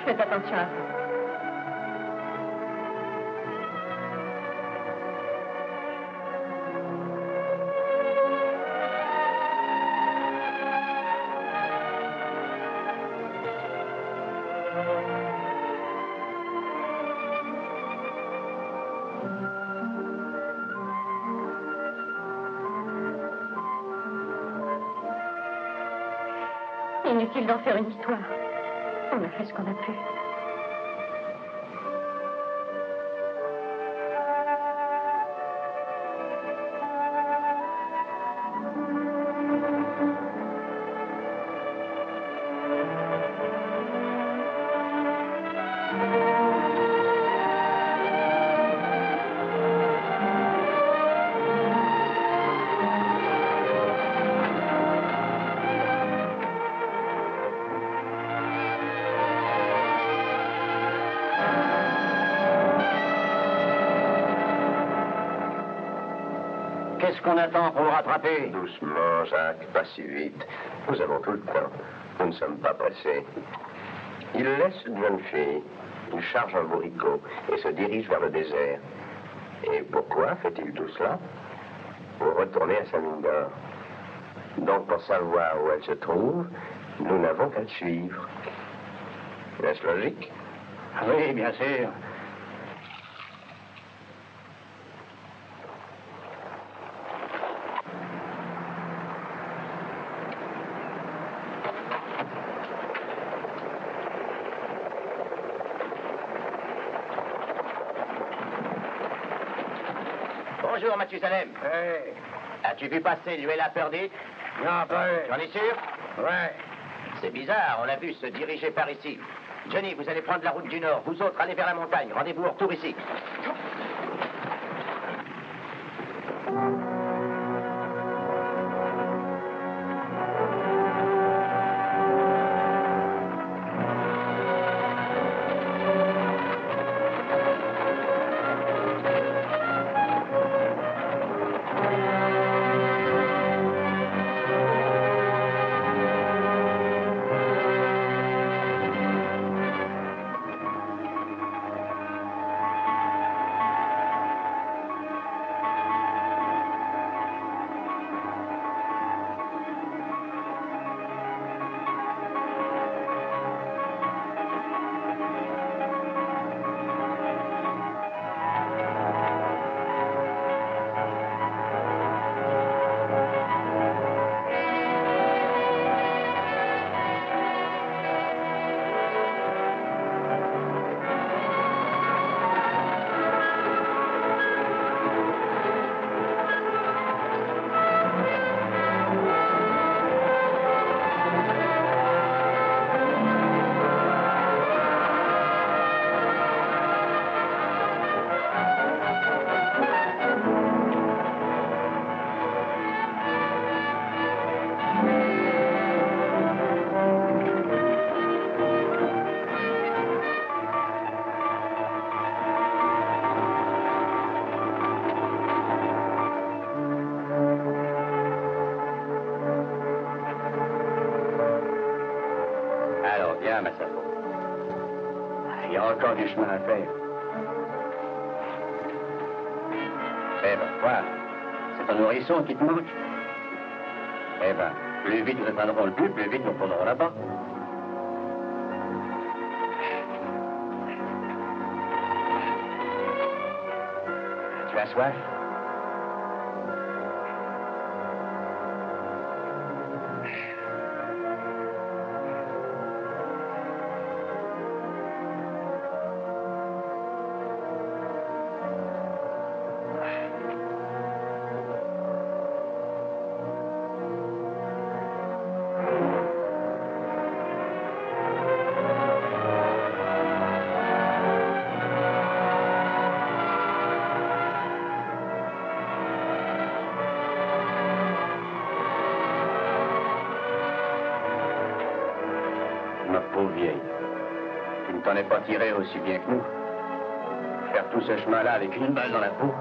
Faites attention à vous. Inutile d'en faire une histoire. On a fait ce qu'on a pu. Qu'est-ce qu'on attend pour le rattraper? Doucement, Jacques, pas si vite. Nous avons tout le temps. Nous ne sommes pas pressés. Il laisse une jeune fille, il charge un bourricot et se dirige vers le désert. Et pourquoi fait-il tout cela? Pour retourner à sa mine d'or. Donc, pour savoir où elle se trouve, nous n'avons qu'à le suivre. Est-ce logique? Oui, bien sûr. Bonjour, Mathusalem. Hey. As-tu vu passer l'huile perdue? Non, pas eux. Tu en es sûr? Ouais. C'est bizarre, on l'a vu se diriger par ici. Johnny, vous allez prendre la route du Nord. Vous autres, allez vers la montagne. Rendez-vous au retour ici. Viens, Massafo. Il y a encore du chemin à faire. Eh ben, quoi? C'est un nourrisson qui te manque? Eh ben, plus vite nous atteindrons le but, plus vite nous prendrons là-bas. Tu as soif? Ma pauvre vieille, tu ne t'en es pas tiré aussi bien que nous. Faire tout ce chemin-là avec une balle dans la peau.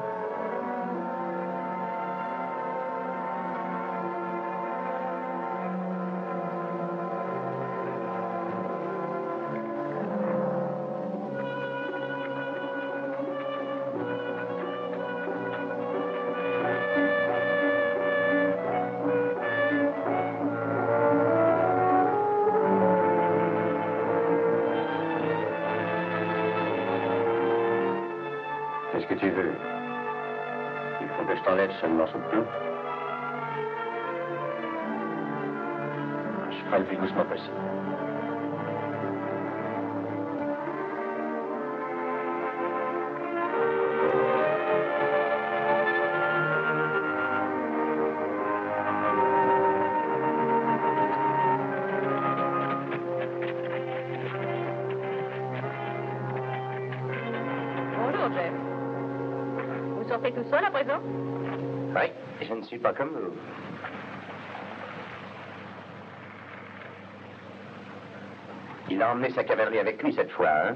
Qu'est-ce que tu veux? Il faut que je t'enlève ce morceau de plomb. Je ferai le plus doucement possible. Bonjour, Jeff. Vous sortez tout seul à présent? Oui, je ne suis pas comme vous. Il a emmené sa cavalerie avec lui cette fois, hein?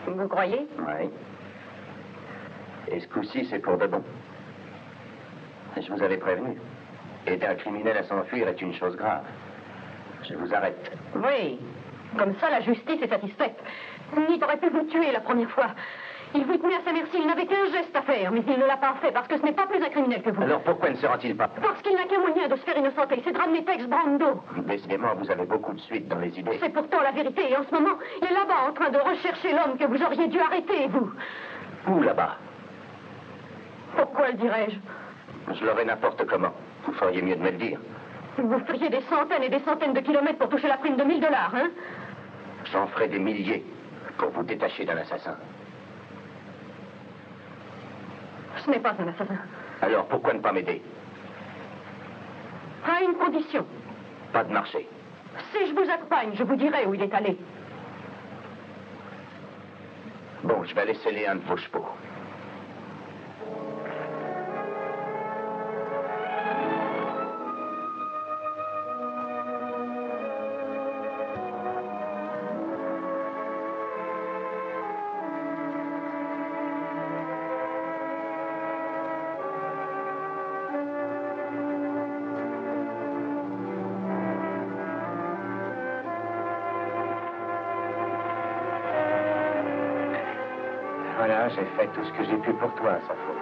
Vous croyez? Oui. Et ce coup-ci, c'est pour de bon. Je vous avais prévenu. Aider un criminel à s'enfuir est une chose grave. Je vous arrête. Oui, comme ça la justice est satisfaite. Nick aurait pu vous tuer la première fois. Il vous tenait à sa merci, il n'avait qu'un geste à faire, mais il ne l'a pas fait parce que ce n'est pas plus un criminel que vous. Alors pourquoi ne se rend-il pas? Parce qu'il n'a qu'un moyen de se faire innocenter, c'est de ramener Tex Brando. Décidément, vous avez beaucoup de suite dans les idées. C'est pourtant la vérité, et en ce moment, il est là-bas en train de rechercher l'homme que vous auriez dû arrêter, vous. Où là-bas? Pourquoi le dirais-je? Je l'aurais n'importe comment. Vous feriez mieux de me le dire. Vous feriez des centaines et des centaines de kilomètres pour toucher la prime de 1000 $, hein? J'en ferai des milliers pour vous détacher d'un assassin. Ce n'est pas un assassin. Alors pourquoi ne pas m'aider? À une condition. Pas de marché. Si je vous accompagne, je vous dirai où il est allé. Bon, je vais aller sceller un de vos chevaux. Voilà, j'ai fait tout ce que j'ai pu pour toi, Safo.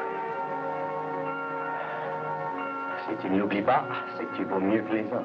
Si tu ne l'oublies pas, c'est que tu vaux mieux que les autres.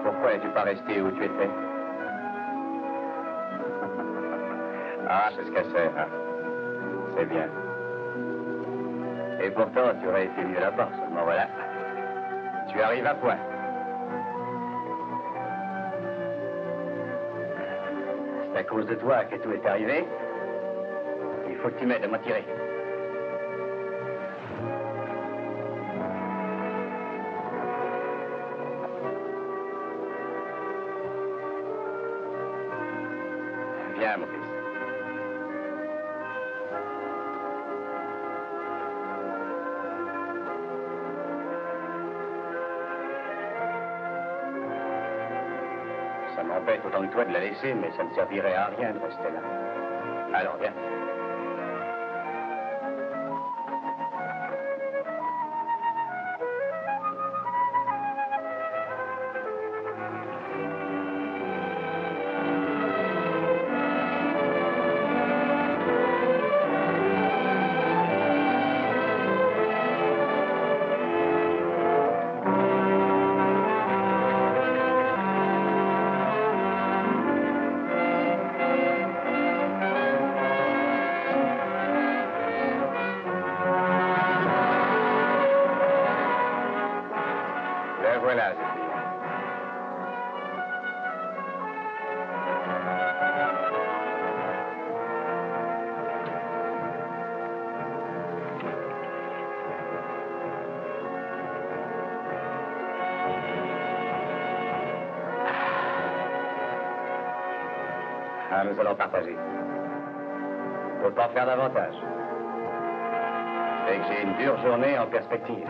Pourquoi n'es-tu pas resté où tu étais? Ah, c'est ce qu'elle sait, hein. C'est bien. Et pourtant, tu aurais été mieux là-bas, seulement voilà. Tu arrives à point. C'est à cause de toi que tout est arrivé. Il faut que tu m'aides à m'en tirer. Viens, mon fils. Ça m'embête autant que toi de la laisser, mais ça ne servirait à rien de rester là. Alors, viens. Voilà, c'est bien. Ah, nous allons partager. Il ne faut pas faire davantage. C'est que j'ai une dure journée en perspective.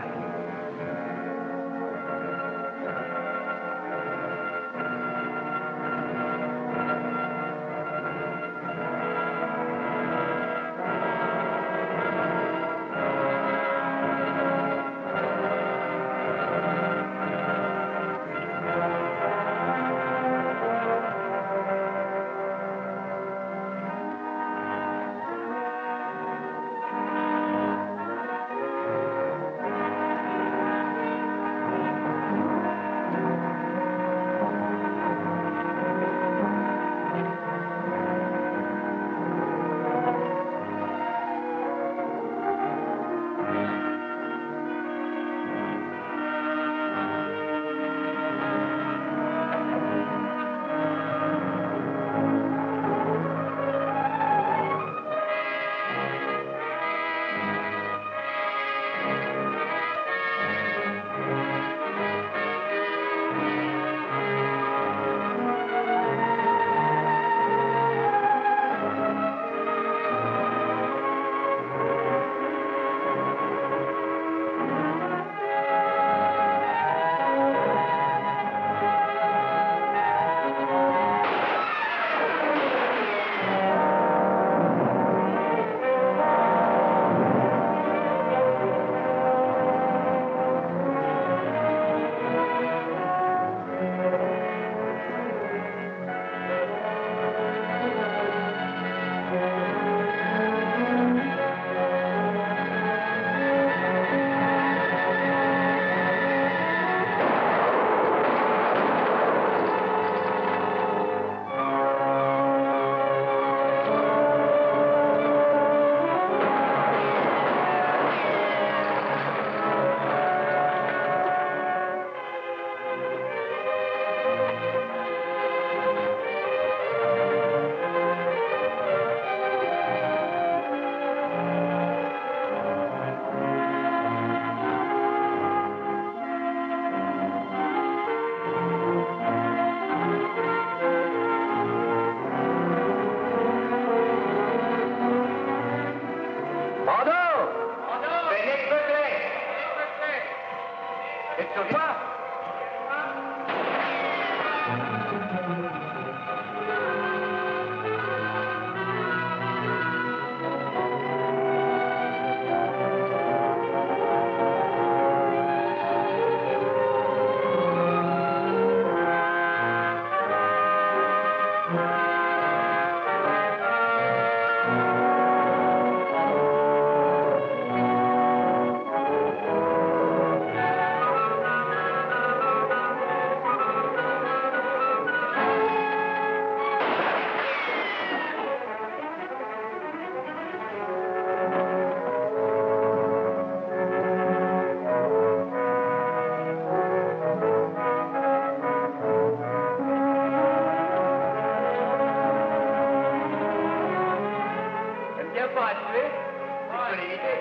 tient pas à tuer, tu peux l'éviter.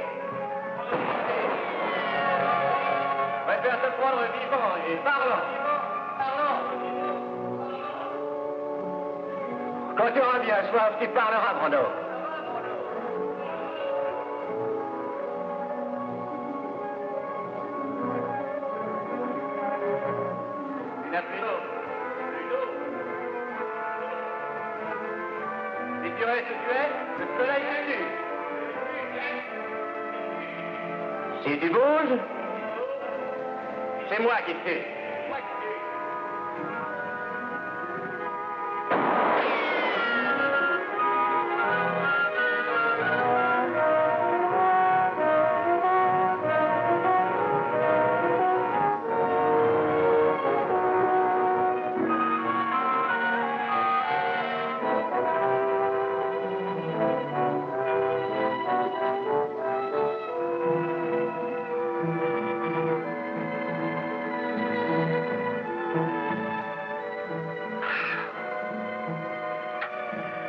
Préfère te prendre vivant et parlant. Quand tu auras bien soif, tu parleras, Brando. Tu n'as plus d'eau. Si tu restes où tu es, le soleil te tue. Si tu bouges, c'est moi qui te tue.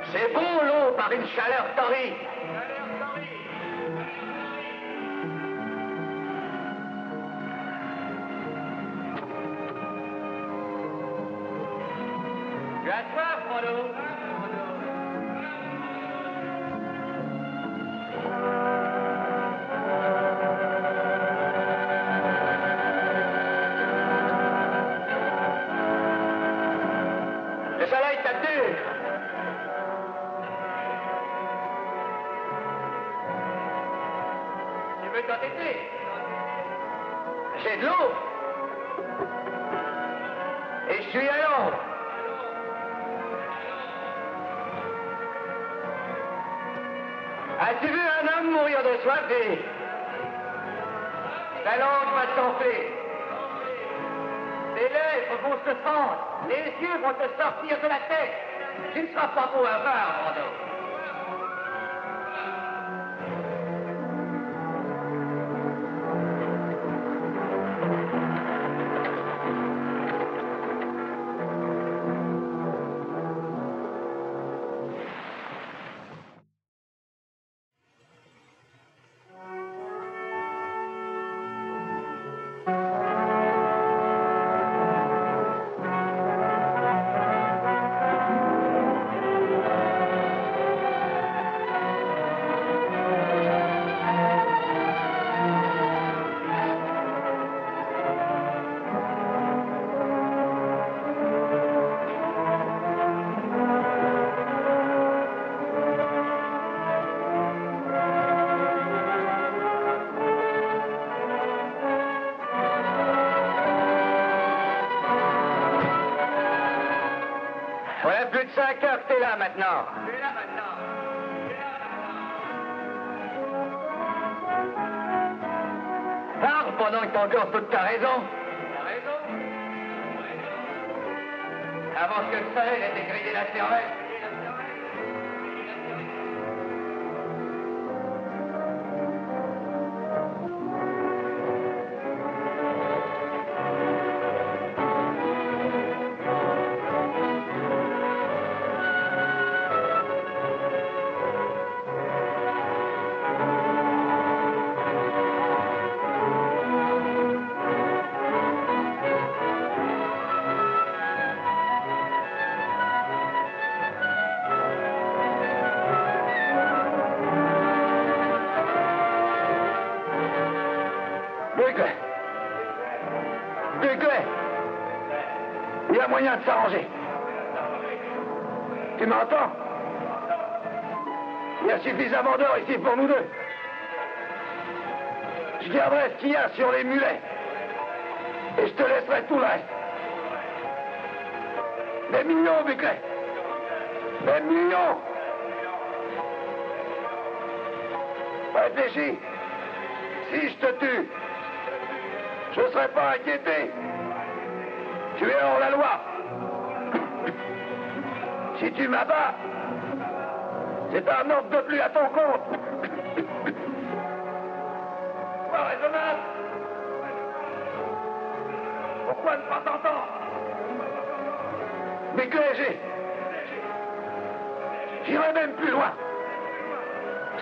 C'est bon l'eau par une chaleur torride. Tu as soif, Brando? Le soleil t'attire. Tu veux t'entêter? J'ai de l'eau. Et je suis à l'ombre. As-tu vu un homme mourir de soif, et sa langue va s'enfler. Tes lèvres vont se fendre. Les yeux vont te sortir de la tête. Tu ne seras pas beau à voir, Brando. Voilà plus de 5 heures que t'es là maintenant. Parle pendant que t'as encore toute ta raison. Avant que le soleil ait grillé la cervelle. Buckley, il y a moyen de s'arranger. Tu m'entends? Il y a suffisamment d'or ici pour nous deux. Je garderai ce qu'il y a sur les mulets. Et je te laisserai tout le reste. Des millions, Buckley. Des millions. Réfléchis. Si je te tue, je ne serai pas inquiété. Tu es hors la loi. Si tu m'abats, c'est un ordre de plus à ton compte. Pas raisonnable. Pourquoi ne pas t'entendre? Mais que j'irai même plus loin.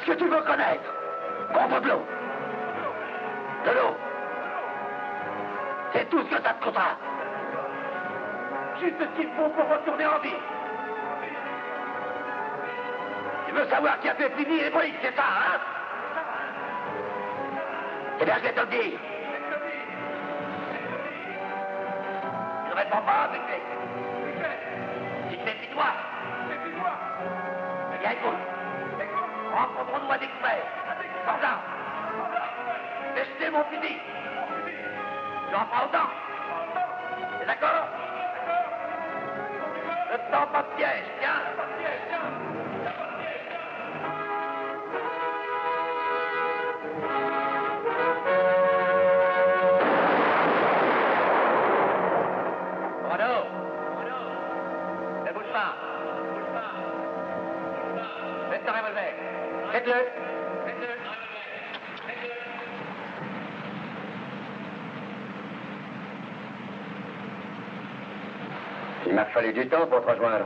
Qu'est-ce que tu veux connaître? Contre de l'eau. De l'eau. C'est tout ce que ça te coûtera. Juste ce qu'il faut pour retourner en vie. Tu veux savoir qui a fait finir les briques, c'est ça, hein? Eh bien, je vais te le dire. Tu ne réponds pas, Buckley. Si tu méfie-toi. Eh bien, écoute. Rencontrons-nous à découvert. Sans armes. Fais jeter mon fusil. Tu en feras autant. T'es d'accord? Ne tends pas de piège, tiens. Renaud. Ne bouge pas. Faites ton revolver. Faites-le. Il m'a fallu du temps pour te rejoindre.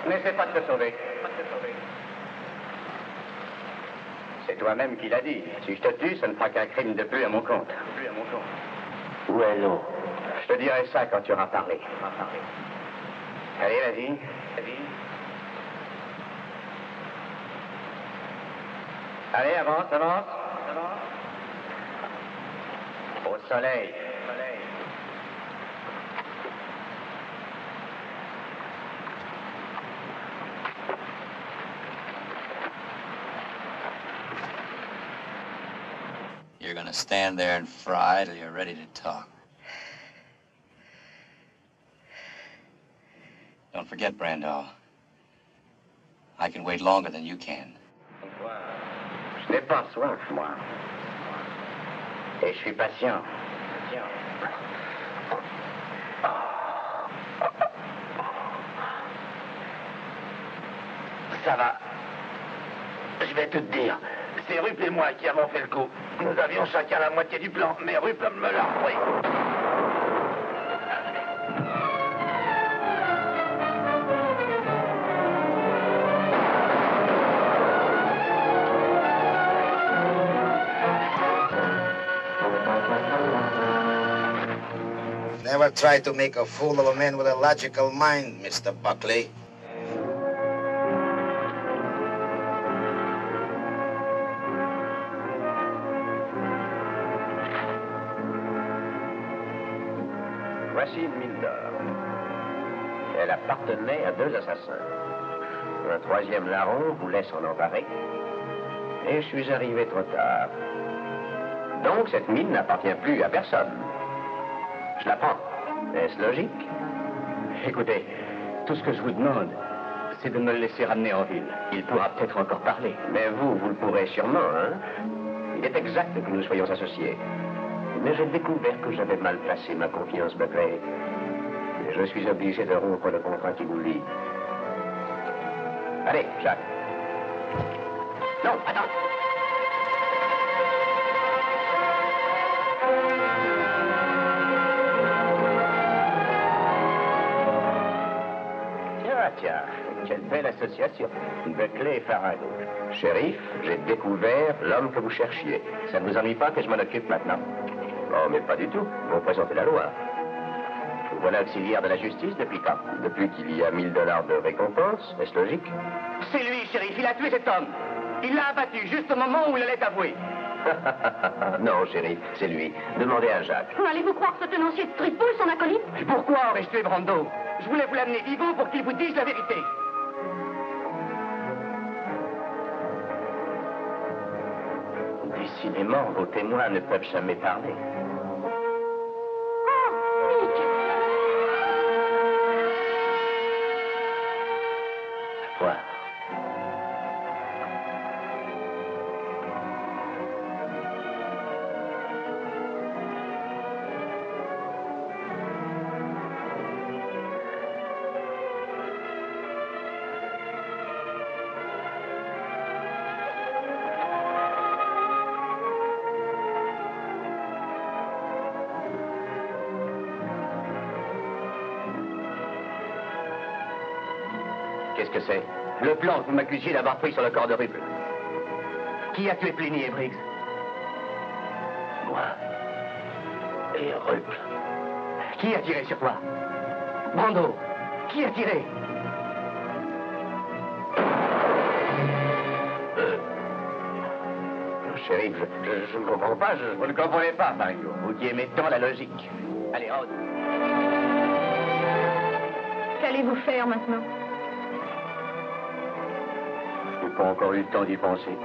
N'essaie pas de te sauver. C'est toi-même qui l'as dit. Si je te tue, ça ne fera qu'un crime de plus à mon compte. Où est l'eau? Je te dirai ça quand tu auras parlé. Allez, vas-y. Allez, avance. Au soleil. You're gonna stand there and fry till you're ready to talk. Don't forget, Brando. I can wait longer than you can. Je n'ai pas soif, moi. Et je suis patient. Ça va. Je vais tout te dire. C'est Rupp et moi qui avons fait le coup. Nous avions chacun la moitié du plan, mais Rupp me l'a repris. Never try to make a fool of a man with a logical mind, Mr. Buckley. Voici une mine d'or. Elle appartenait à 2 assassins. Un troisième larron voulait s'en emparer. Et je suis arrivé trop tard. Donc cette mine n'appartient plus à personne. Je la prends. Est-ce logique? Écoutez, tout ce que je vous demande, c'est de me le laisser ramener en ville. Il pourra peut-être encore parler. Mais vous le pourrez sûrement, hein? Il est exact que nous soyons associés. Mais j'ai découvert que j'avais mal placé ma confiance, Buckley. Et je suis obligé de rompre le contrat qui vous lie. Allez, Jacques. Non, attends. Tiens, quelle belle association. Buckley et Farago. Shérif, j'ai découvert l'homme que vous cherchiez. Ça ne vous ennuie pas que je m'en occupe maintenant? Oh, mais pas du tout. Vous représentez la loi. Vous voilà auxiliaire de la justice depuis quand? Depuis qu'il y a 1000 $ de récompense, est-ce logique? C'est lui, shérif, il a tué cet homme. Il l'a abattu juste au moment où il allait avouer. Non, shérif, c'est lui. Demandez à Jacques. Allez-vous croire ce tenancier de tripouille, son acolyte? Et pourquoi aurais-je tué Brando? Je voulais vous l'amener vivant pour qu'il vous dise la vérité. Décidément, vos témoins ne peuvent jamais parler. À voir. Qu'est-ce que c'est? Le plan que vous m'accusiez d'avoir pris sur le corps de Rupple. Qui a tué Pliny et Briggs? Moi et Rupple. Qui a tiré sur toi? Brando, qui a tiré? Shérif, je ne comprends pas, Vous ne comprenez pas, Mario. Vous qui aimez tant la logique. Allez, Rose. Qu'allez-vous faire maintenant? Je n'ai pas encore eu le temps d'y penser.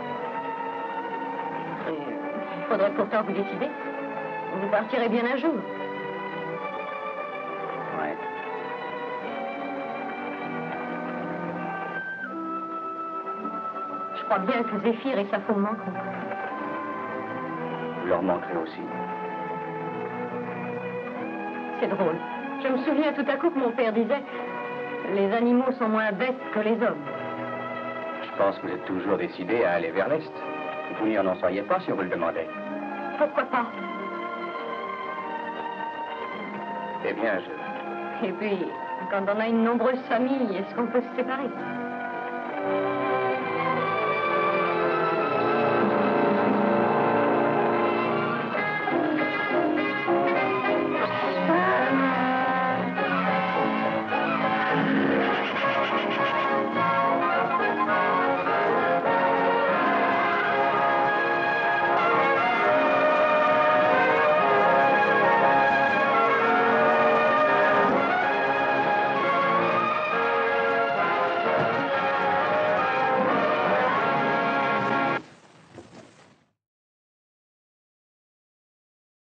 Il faudrait pourtant vous décider. Vous partirez bien un jour. Ouais. Je crois bien que Zéphyr et sa femme manqueront. Vous leur manquerez aussi. C'est drôle. Je me souviens tout à coup que mon père disait « Les animaux sont moins bêtes que les hommes ». Je pense que vous êtes toujours décidé à aller vers l'Est. Vous n'y en seriez pas si on vous le demandait. Pourquoi pas? Eh bien, je... Et puis, quand on a une nombreuse famille, est-ce qu'on peut se séparer?